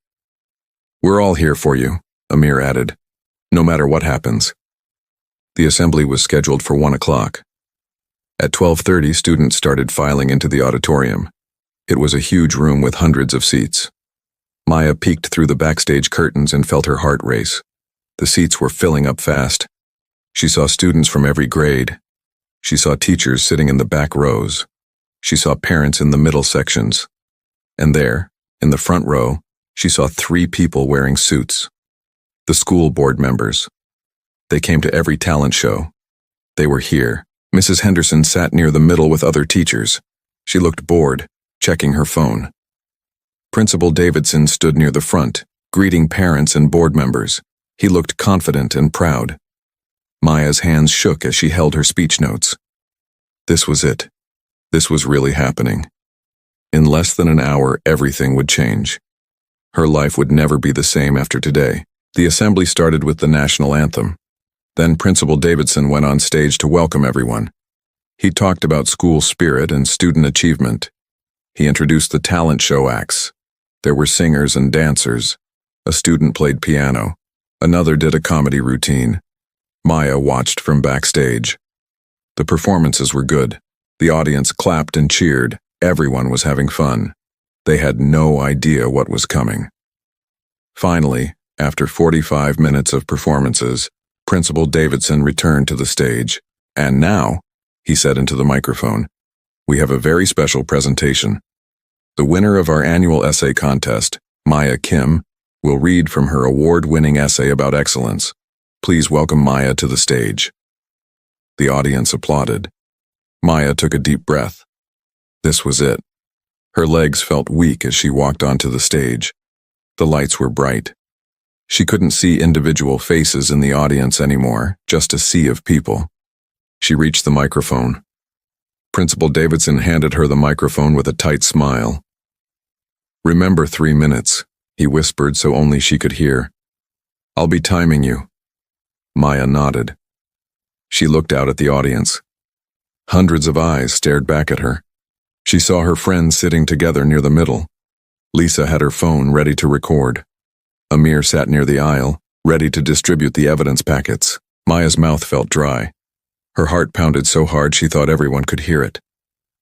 "We're all here for you," Amir added, "no matter what happens." The assembly was scheduled for 1 o'clock. At 12:30, students started filing into the auditorium. It was a huge room with hundreds of seats. Maya peeked through the backstage curtains and felt her heart race. The seats were filling up fast. She saw students from every grade. She saw teachers sitting in the back rows. She saw parents in the middle sections. And there, in the front row, she saw 3 people wearing suits. The school board members. They came to every talent show. They were here. Mrs. Henderson sat near the middle with other teachers. She looked bored, checking her phone. Principal Davidson stood near the front, greeting parents and board members. He looked confident and proud. Maya's hands shook as she held her speech notes. This was it. This was really happening. In less than an hour, everything would change. Her life would never be the same after today. The assembly started with the national anthem. Then Principal Davidson went on stage to welcome everyone. He talked about school spirit and student achievement. He introduced the talent show acts. There were singers and dancers. A student played piano. Another did a comedy routine. Maya watched from backstage. The performances were good. The audience clapped and cheered. Everyone was having fun. They had no idea what was coming. Finally, after 45 minutes of performances, Principal Davidson returned to the stage. "And now," he said into the microphone, "we have a very special presentation. The winner of our annual essay contest, Maya Kim, will read from her award-winning essay about excellence. Please welcome Maya to the stage." The audience applauded. Maya took a deep breath. This was it. Her legs felt weak as she walked onto the stage. The lights were bright. She couldn't see individual faces in the audience anymore, just a sea of people. She reached the microphone. Principal Davidson handed her the microphone with a tight smile. "Remember 3 minutes," he whispered so only she could hear. "I'll be timing you." Maya nodded. She looked out at the audience. Hundreds of eyes stared back at her. She saw her friends sitting together near the middle. Lisa had her phone ready to record. Amir sat near the aisle, ready to distribute the evidence packets. Maya's mouth felt dry. Her heart pounded so hard she thought everyone could hear it.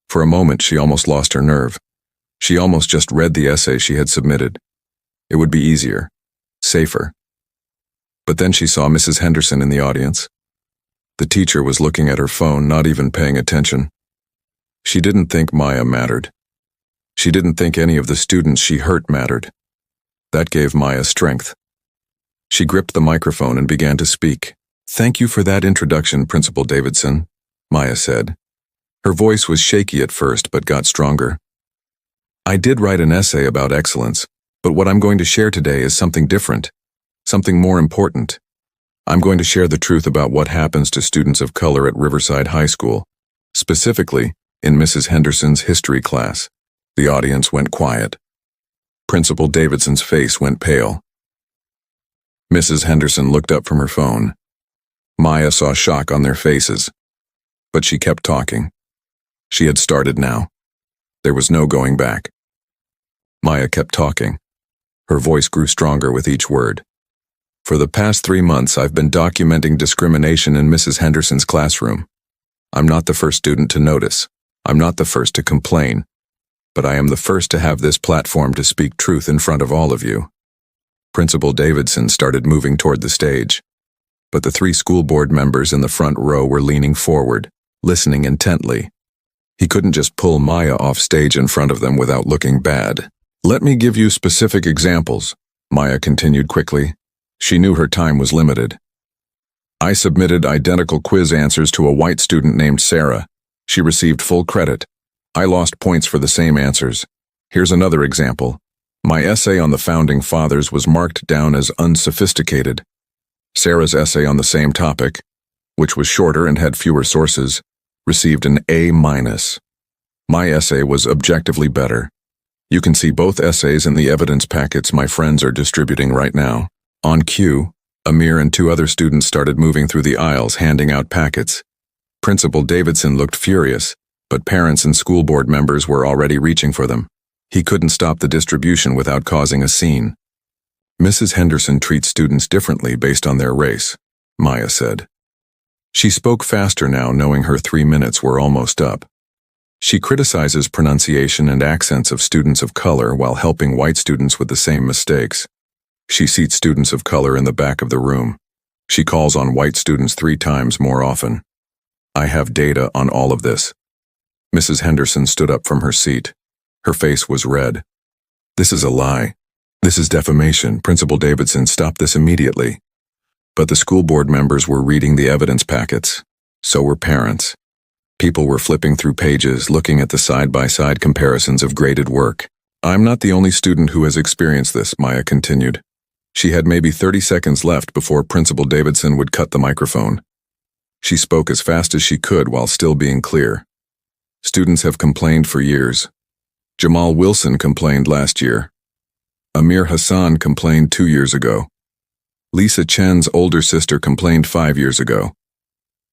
For a moment she almost lost her nerve. She almost just read the essay she had submitted. It would be easier, safer. But then she saw Mrs. Henderson in the audience. The teacher was looking at her phone, not even paying attention. She didn't think Maya mattered. She didn't think any of the students she hurt mattered. That gave Maya strength. She gripped the microphone and began to speak. "Thank you for that introduction, Principal Davidson," Maya said. Her voice was shaky at first, but got stronger. "I did write an essay about excellence, but what I'm going to share today is something different, something more important. I'm going to share the truth about what happens to students of color at Riverside High School, specifically in Mrs. Henderson's history class." The audience went quiet. Principal Davidson's face went pale. Mrs. Henderson looked up from her phone. Maya saw shock on their faces, but she kept talking. She had started now. There was no going back. Maya kept talking. Her voice grew stronger with each word. "For the past 3 months, I've been documenting discrimination in Mrs. Henderson's classroom. I'm not the first student to notice. I'm not the first to complain. But I am the first to have this platform to speak truth in front of all of you." Principal Davidson started moving toward the stage. But the 3 school board members in the front row were leaning forward, listening intently. He couldn't just pull Maya off stage in front of them without looking bad. "Let me give you specific examples," Maya continued quickly. She knew her time was limited. "I submitted identical quiz answers to a white student named Sarah. She received full credit. I lost points for the same answers. Here's another example. My essay on the Founding Fathers was marked down as unsophisticated. Sarah's essay on the same topic, which was shorter and had fewer sources, received an A-. My essay was objectively better. You can see both essays in the evidence packets my friends are distributing right now." On cue, Amir and 2 other students started moving through the aisles handing out packets. Principal Davidson looked furious, but parents and school board members were already reaching for them. He couldn't stop the distribution without causing a scene. Mrs. Henderson treats students differently based on their race, Maya said. She spoke faster now, knowing her 3 minutes were almost up. She criticizes pronunciation and accents of students of color while helping white students with the same mistakes. She seats students of color in the back of the room. She calls on white students 3 times more often. I have data on all of this. Mrs. Henderson stood up from her seat. Her face was red. This is a lie. This is defamation. Principal Davidson, stop this immediately. But the school board members were reading the evidence packets. So were parents. People were flipping through pages, looking at the side-by-side comparisons of graded work. I'm not the only student who has experienced this, Maya continued. She had maybe 30 seconds left before Principal Davidson would cut the microphone. She spoke as fast as she could while still being clear. Students have complained for years. Jamal Wilson complained last year. Amir Hassan complained 2 years ago. Lisa Chen's older sister complained 5 years ago.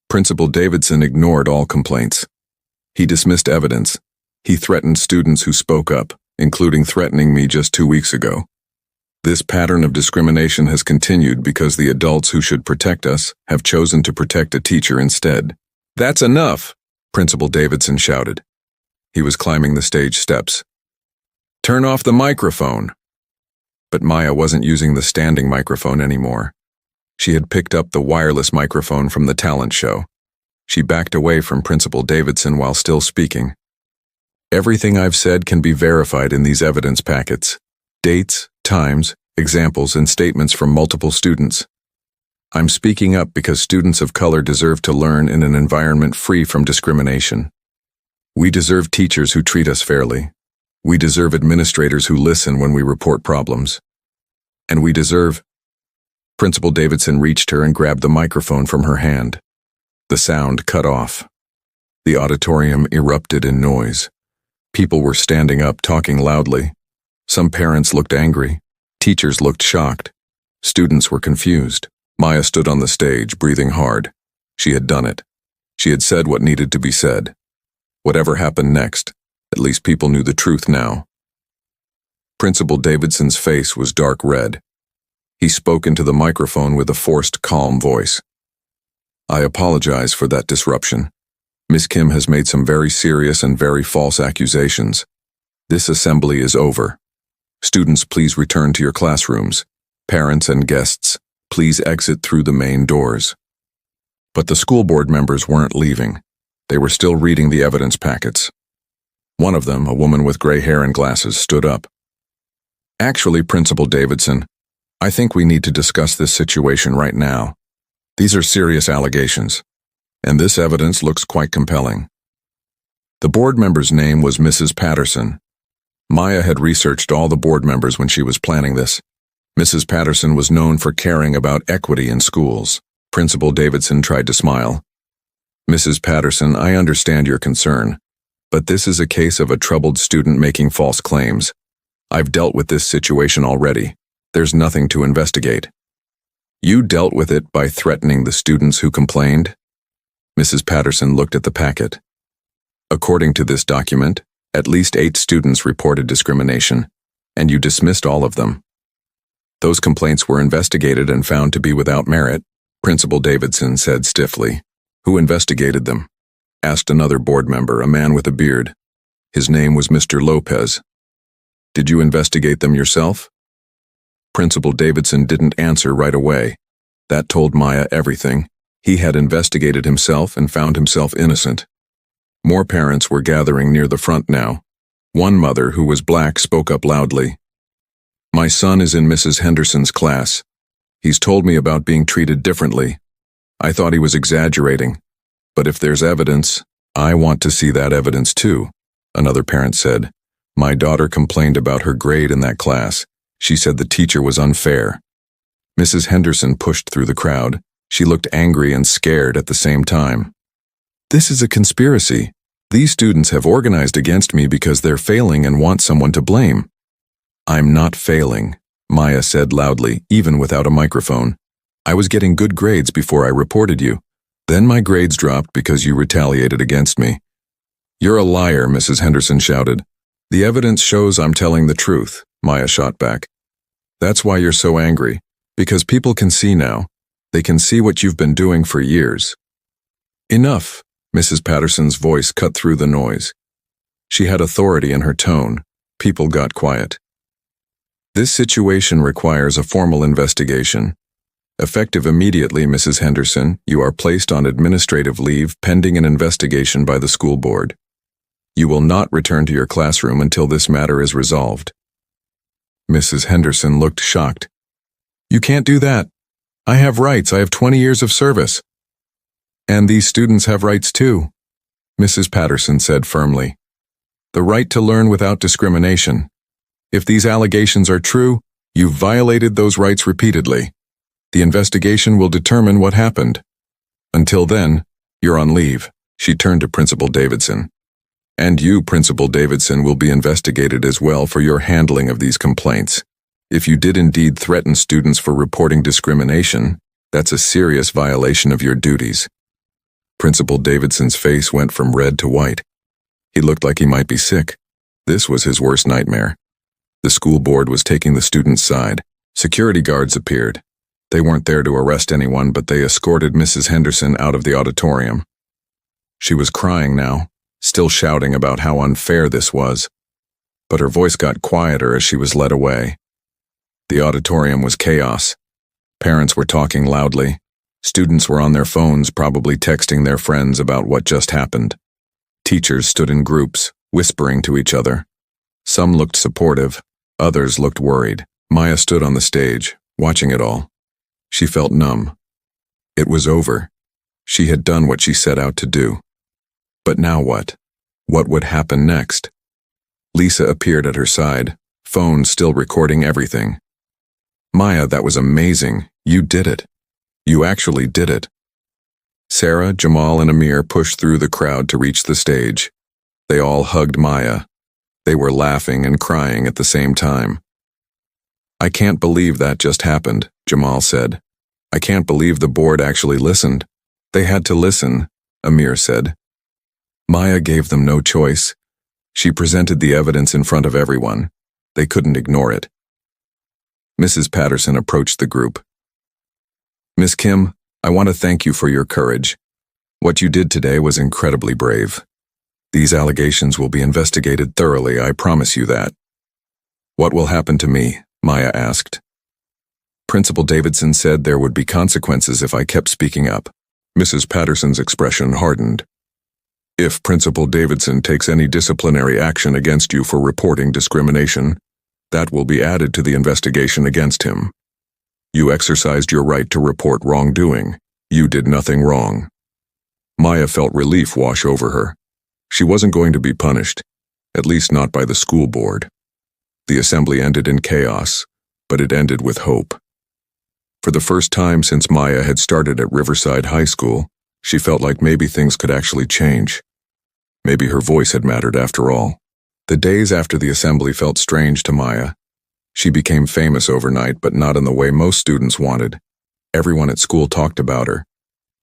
Principal Davidson ignored all complaints. He dismissed evidence. He threatened students who spoke up, including threatening me just 2 weeks ago. This pattern of discrimination has continued because the adults who should protect us have chosen to protect a teacher instead. That's enough, Principal Davidson shouted. He was climbing the stage steps. Turn off the microphone. But Maya wasn't using the standing microphone anymore. She had picked up the wireless microphone from the talent show. She backed away from Principal Davidson while still speaking. Everything I've said can be verified in these evidence packets. Dates, times, examples, and statements from multiple students. I'm speaking up because students of color deserve to learn in an environment free from discrimination. We deserve teachers who treat us fairly. We deserve administrators who listen when we report problems. And we deserve... Principal Davidson reached her and grabbed the microphone from her hand. The sound cut off. The auditorium erupted in noise. People were standing up, talking loudly. Some parents looked angry. Teachers looked shocked. Students were confused. Maya stood on the stage, breathing hard. She had done it. She had said what needed to be said. Whatever happened next, at least people knew the truth now. Principal Davidson's face was dark red. He spoke into the microphone with a forced, calm voice. I apologize for that disruption. Miss Kim has made some very serious and very false accusations. This assembly is over. Students, please return to your classrooms. Parents and guests, please exit through the main doors. But the school board members weren't leaving. They were still reading the evidence packets. One of them, a woman with gray hair and glasses, stood up. Actually, Principal Davidson, I think we need to discuss this situation right now. These are serious allegations, and this evidence looks quite compelling. The board member's name was Mrs. Patterson. Maya had researched all the board members when she was planning this. Mrs. Patterson was known for caring about equity in schools. Principal Davidson tried to smile. Mrs. Patterson, I understand your concern, but this is a case of a troubled student making false claims. I've dealt with this situation already. There's nothing to investigate. You dealt with it by threatening the students who complained? Mrs. Patterson looked at the packet. According to this document, at least 8 students reported discrimination, and you dismissed all of them. Those complaints were investigated and found to be without merit, Principal Davidson said stiffly. Who investigated them? Asked another board member, a man with a beard. His name was Mr. Lopez. Did you investigate them yourself? Principal Davidson didn't answer right away. That told Maya everything. He had investigated himself and found himself innocent. More parents were gathering near the front now. One mother, who was black, spoke up loudly. My son is in Mrs. Henderson's class. He's told me about being treated differently. I thought he was exaggerating. But if there's evidence, I want to see that evidence too, another parent said. My daughter complained about her grade in that class. She said the teacher was unfair. Mrs. Henderson pushed through the crowd. She looked angry and scared at the same time. This is a conspiracy. These students have organized against me because they're failing and want someone to blame. I'm not failing, Maya said loudly, even without a microphone. I was getting good grades before I reported you. Then my grades dropped because you retaliated against me. You're a liar, Mrs. Henderson shouted. The evidence shows I'm telling the truth, Maya shot back. That's why you're so angry, because people can see now. They can see what you've been doing for years. Enough, Mrs. Patterson's voice cut through the noise. She had authority in her tone. People got quiet. This situation requires a formal investigation. Effective immediately, Mrs. Henderson, you are placed on administrative leave pending an investigation by the school board. You will not return to your classroom until this matter is resolved. Mrs. Henderson looked shocked. You can't do that. I have rights. I have 20 years of service. And these students have rights too, Mrs. Patterson said firmly. The right to learn without discrimination. If these allegations are true, you've violated those rights repeatedly. The investigation will determine what happened. Until then, you're on leave. She turned to Principal Davidson. And you, Principal Davidson, will be investigated as well for your handling of these complaints. If you did indeed threaten students for reporting discrimination, that's a serious violation of your duties. Principal Davidson's face went from red to white. He looked like he might be sick. This was his worst nightmare. The school board was taking the students' side. Security guards appeared. They weren't there to arrest anyone, but they escorted Mrs. Henderson out of the auditorium. She was crying now, still shouting about how unfair this was. But her voice got quieter as she was led away. The auditorium was chaos. Parents were talking loudly. Students were on their phones, probably texting their friends about what just happened. Teachers stood in groups, whispering to each other. Some looked supportive, others looked worried. Maya stood on the stage, watching it all. She felt numb. It was over. She had done what she set out to do. But now what? What would happen next? Lisa appeared at her side, phone still recording everything. Maya, that was amazing. You did it. You actually did it. Sarah, Jamal, and Amir pushed through the crowd to reach the stage. They all hugged Maya. They were laughing and crying at the same time. I can't believe that just happened, Jamal said. I can't believe the board actually listened. They had to listen, Amir said. Maya gave them no choice. She presented the evidence in front of everyone. They couldn't ignore it. Mrs. Patterson approached the group. Miss Kim, I want to thank you for your courage. What you did today was incredibly brave. These allegations will be investigated thoroughly, I promise you that. What will happen to me? Maya asked. Principal Davidson said there would be consequences if I kept speaking up. Mrs. Patterson's expression hardened. If Principal Davidson takes any disciplinary action against you for reporting discrimination, that will be added to the investigation against him. You exercised your right to report wrongdoing. You did nothing wrong. Maya felt relief wash over her. She wasn't going to be punished, at least not by the school board. The assembly ended in chaos, but it ended with hope. For the first time since Maya had started at Riverside High School, she felt like maybe things could actually change. Maybe her voice had mattered after all. The days after the assembly felt strange to Maya. She became famous overnight, but not in the way most students wanted. Everyone at school talked about her.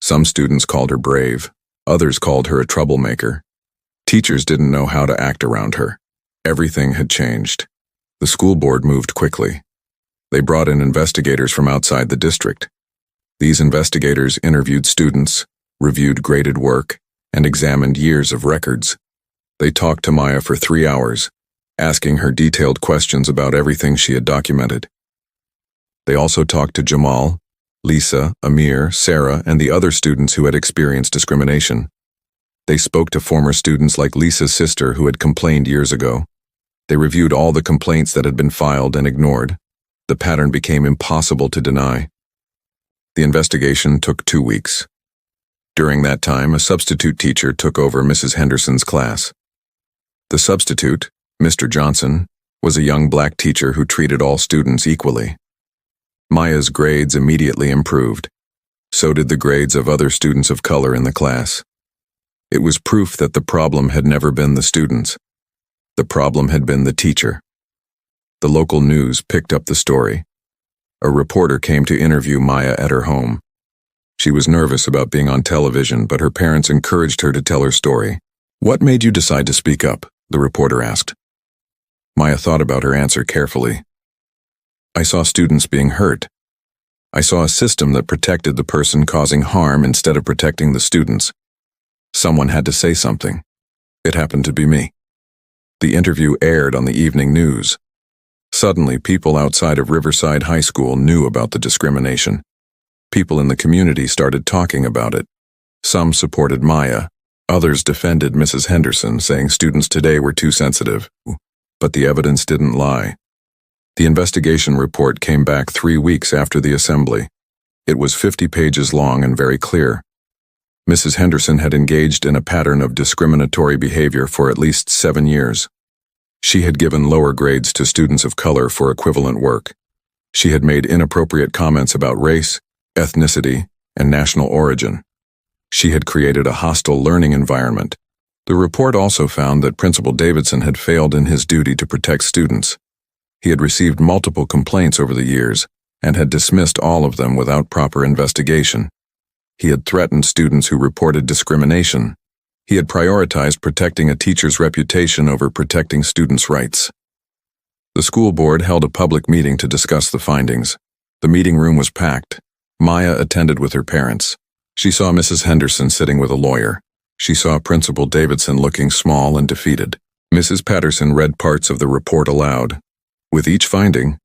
Some students called her brave. Others called her a troublemaker. Teachers didn't know how to act around her. Everything had changed. The school board moved quickly. They brought in investigators from outside the district. These investigators interviewed students, reviewed graded work, and examined years of records. They talked to Maya for 3 hours, asking her detailed questions about everything she had documented. They also talked to Jamal, Lisa, Amir, Sarah, and the other students who had experienced discrimination. They spoke to former students like Lisa's sister who had complained years ago. They reviewed all the complaints that had been filed and ignored. The pattern became impossible to deny. The investigation took 2 weeks. During that time, a substitute teacher took over Mrs. Henderson's class. The substitute, Mr. Johnson, was a young black teacher who treated all students equally. Maya's grades immediately improved. So did the grades of other students of color in the class. It was proof that the problem had never been the students. The problem had been the teacher. The local news picked up the story. A reporter came to interview Maya at her home. She was nervous about being on television, but her parents encouraged her to tell her story. "What made you decide to speak up?" the reporter asked. Maya thought about her answer carefully. "I saw students being hurt. I saw a system that protected the person causing harm instead of protecting the students. Someone had to say something. It happened to be me." The interview aired on the evening news. Suddenly, people outside of Riverside High School knew about the discrimination. People in the community started talking about it. Some supported Maya. Others defended Mrs. Henderson, saying students today were too sensitive. But the evidence didn't lie. The investigation report came back 3 weeks after the assembly. It was 50 pages long and very clear. Mrs. Henderson had engaged in a pattern of discriminatory behavior for at least 7 years. She had given lower grades to students of color for equivalent work. She had made inappropriate comments about race, ethnicity, and national origin. She had created a hostile learning environment. The report also found that Principal Davidson had failed in his duty to protect students. He had received multiple complaints over the years and had dismissed all of them without proper investigation. He had threatened students who reported discrimination. He had prioritized protecting a teacher's reputation over protecting students' rights. The school board held a public meeting to discuss the findings. The meeting room was packed. Maya attended with her parents. She saw Mrs. Henderson sitting with a lawyer. She saw Principal Davidson looking small and defeated. Mrs. Patterson read parts of the report aloud. With each finding,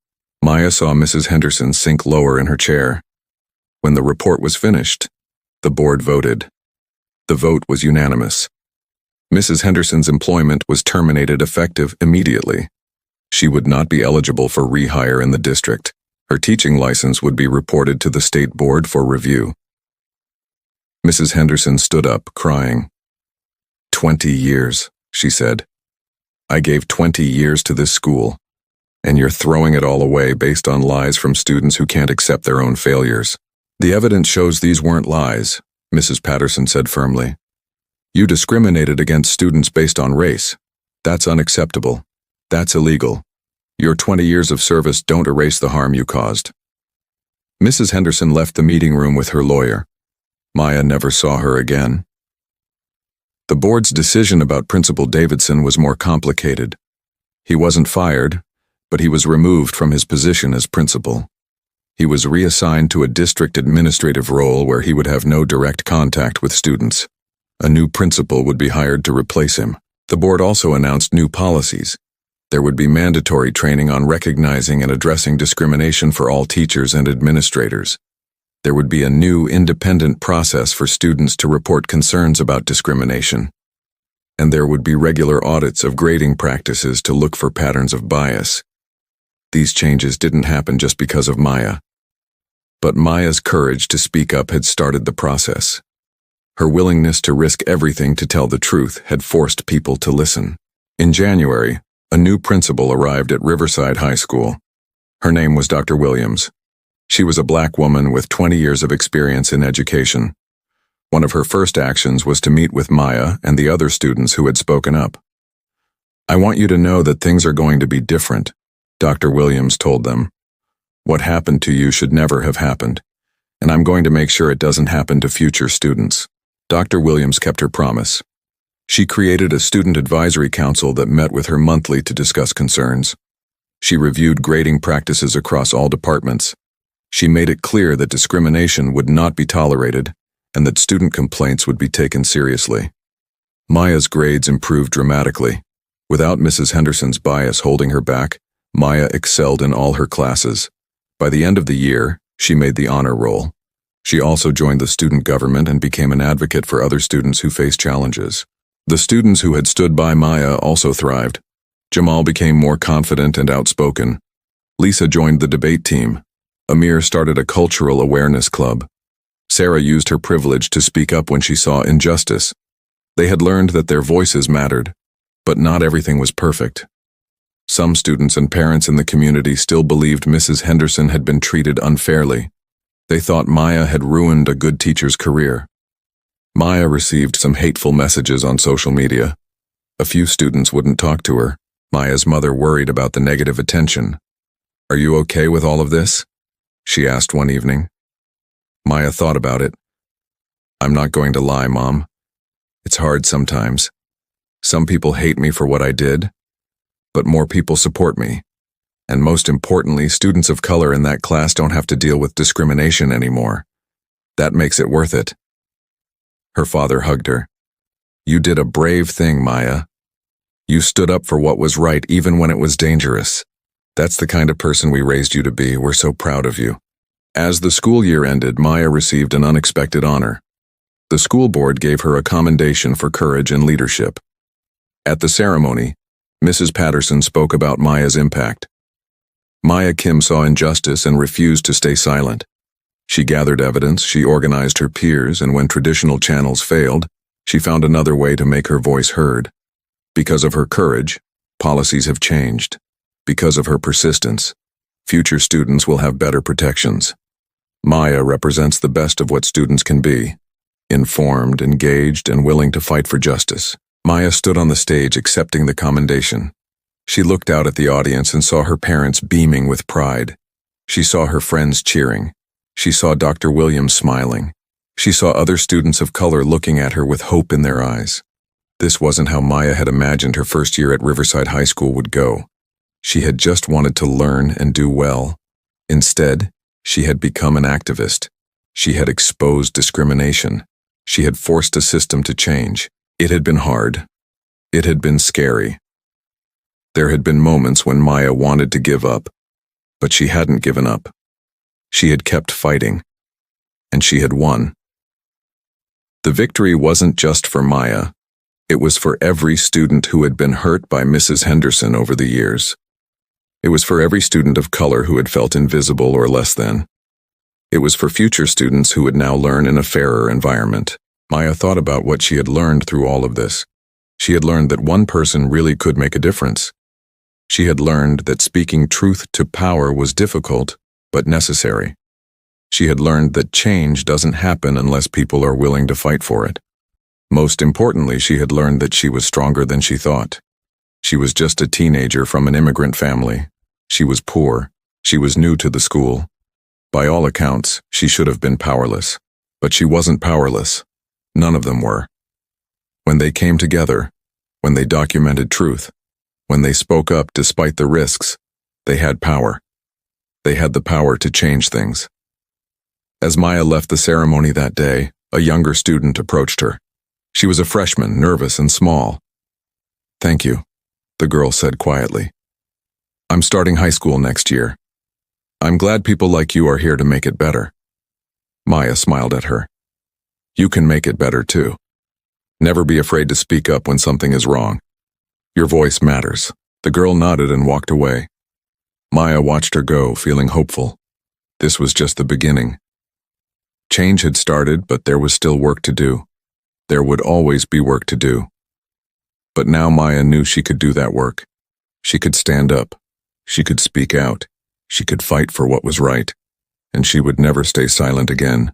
Maya saw Mrs. Henderson sink lower in her chair. When the report was finished, the board voted. The vote was unanimous. Mrs. Henderson's employment was terminated effective immediately. She would not be eligible for rehire in the district. Her teaching license would be reported to the state board for review. Mrs. Henderson stood up, crying. 20 years, she said. I gave 20 years to this school, and you're throwing it all away based on lies from students who can't accept their own failures. The evidence shows these weren't lies, Mrs. Patterson said firmly. You discriminated against students based on race. That's unacceptable. That's illegal. Your 20 years of service don't erase the harm you caused. Mrs. Henderson left the meeting room with her lawyer. Maya never saw her again. The board's decision about Principal Davidson was more complicated. He wasn't fired, but he was removed from his position as principal. He was reassigned to a district administrative role where he would have no direct contact with students. A new principal would be hired to replace him. The board also announced new policies. There would be mandatory training on recognizing and addressing discrimination for all teachers and administrators. There would be a new independent process for students to report concerns about discrimination. And there would be regular audits of grading practices to look for patterns of bias. These changes didn't happen just because of Maya. But Maya's courage to speak up had started the process. Her willingness to risk everything to tell the truth had forced people to listen. In January, a new principal arrived at Riverside High School. Her name was Dr. Williams. She was a black woman with 20 years of experience in education. One of her first actions was to meet with Maya and the other students who had spoken up. I want you to know that things are going to be different, Dr. Williams told them. What happened to you should never have happened, and I'm going to make sure it doesn't happen to future students. Dr. Williams kept her promise. She created a student advisory council that met with her monthly to discuss concerns. She reviewed grading practices across all departments. She made it clear that discrimination would not be tolerated and that student complaints would be taken seriously. Maya's grades improved dramatically. Without Mrs. Henderson's bias holding her back, Maya excelled in all her classes. By the end of the year, she made the honor roll. She also joined the student government and became an advocate for other students who faced challenges. The students who had stood by Maya also thrived. Jamal became more confident and outspoken. Lisa joined the debate team. Amir started a cultural awareness club. Sarah used her privilege to speak up when she saw injustice. They had learned that their voices mattered, but not everything was perfect. Some students and parents in the community still believed Mrs. Henderson had been treated unfairly. They thought Maya had ruined a good teacher's career. Maya received some hateful messages on social media. A few students wouldn't talk to her. Maya's mother worried about the negative attention. Are you okay with all of this? She asked one evening. Maya thought about it, I'm not going to lie, Mom. It's hard sometimes. Some people hate me for what I did, but more people support me. And most importantly, students of color in that class don't have to deal with discrimination anymore. That makes it worth it. Her father hugged her. You did a brave thing, Maya. You stood up for what was right even when it was dangerous. That's the kind of person we raised you to be. We're so proud of you. As the school year ended, Maya received an unexpected honor. The school board gave her a commendation for courage and leadership. At the ceremony, Mrs. Patterson spoke about Maya's impact. Maya Kim saw injustice and refused to stay silent. She gathered evidence, she organized her peers, and when traditional channels failed, she found another way to make her voice heard. Because of her courage, policies have changed. Because of her persistence, future students will have better protections. Maya represents the best of what students can be: informed, engaged, and willing to fight for justice. Maya stood on the stage accepting the commendation. She looked out at the audience and saw her parents beaming with pride. She saw her friends cheering. She saw Dr. Williams smiling. She saw other students of color looking at her with hope in their eyes. This wasn't how Maya had imagined her first year at Riverside High School would go. She had just wanted to learn and do well. Instead, she had become an activist. She had exposed discrimination. She had forced a system to change. It had been hard. It had been scary. There had been moments when Maya wanted to give up, but she hadn't given up. She had kept fighting, and she had won. The victory wasn't just for Maya. It was for every student who had been hurt by Mrs. Henderson over the years. It was for every student of color who had felt invisible or less than. It was for future students who would now learn in a fairer environment. Maya thought about what she had learned through all of this. She had learned that one person really could make a difference. She had learned that speaking truth to power was difficult, but necessary. She had learned that change doesn't happen unless people are willing to fight for it. Most importantly, she had learned that she was stronger than she thought. She was just a teenager from an immigrant family. She was poor. She was new to the school. By all accounts, she should have been powerless. But she wasn't powerless. None of them were. When they came together, when they documented truth, when they spoke up despite the risks, they had power. They had the power to change things. As Maya left the ceremony that day, a younger student approached her. She was a freshman, nervous and small. "Thank you," the girl said quietly. "I'm starting high school next year. I'm glad people like you are here to make it better." Maya smiled at her. "You can make it better too. Never be afraid to speak up when something is wrong. Your voice matters." The girl nodded and walked away. Maya watched her go, feeling hopeful. This was just the beginning. Change had started, but there was still work to do. There would always be work to do. But now Maya knew she could do that work. She could stand up. She could speak out. She could fight for what was right. And she would never stay silent again.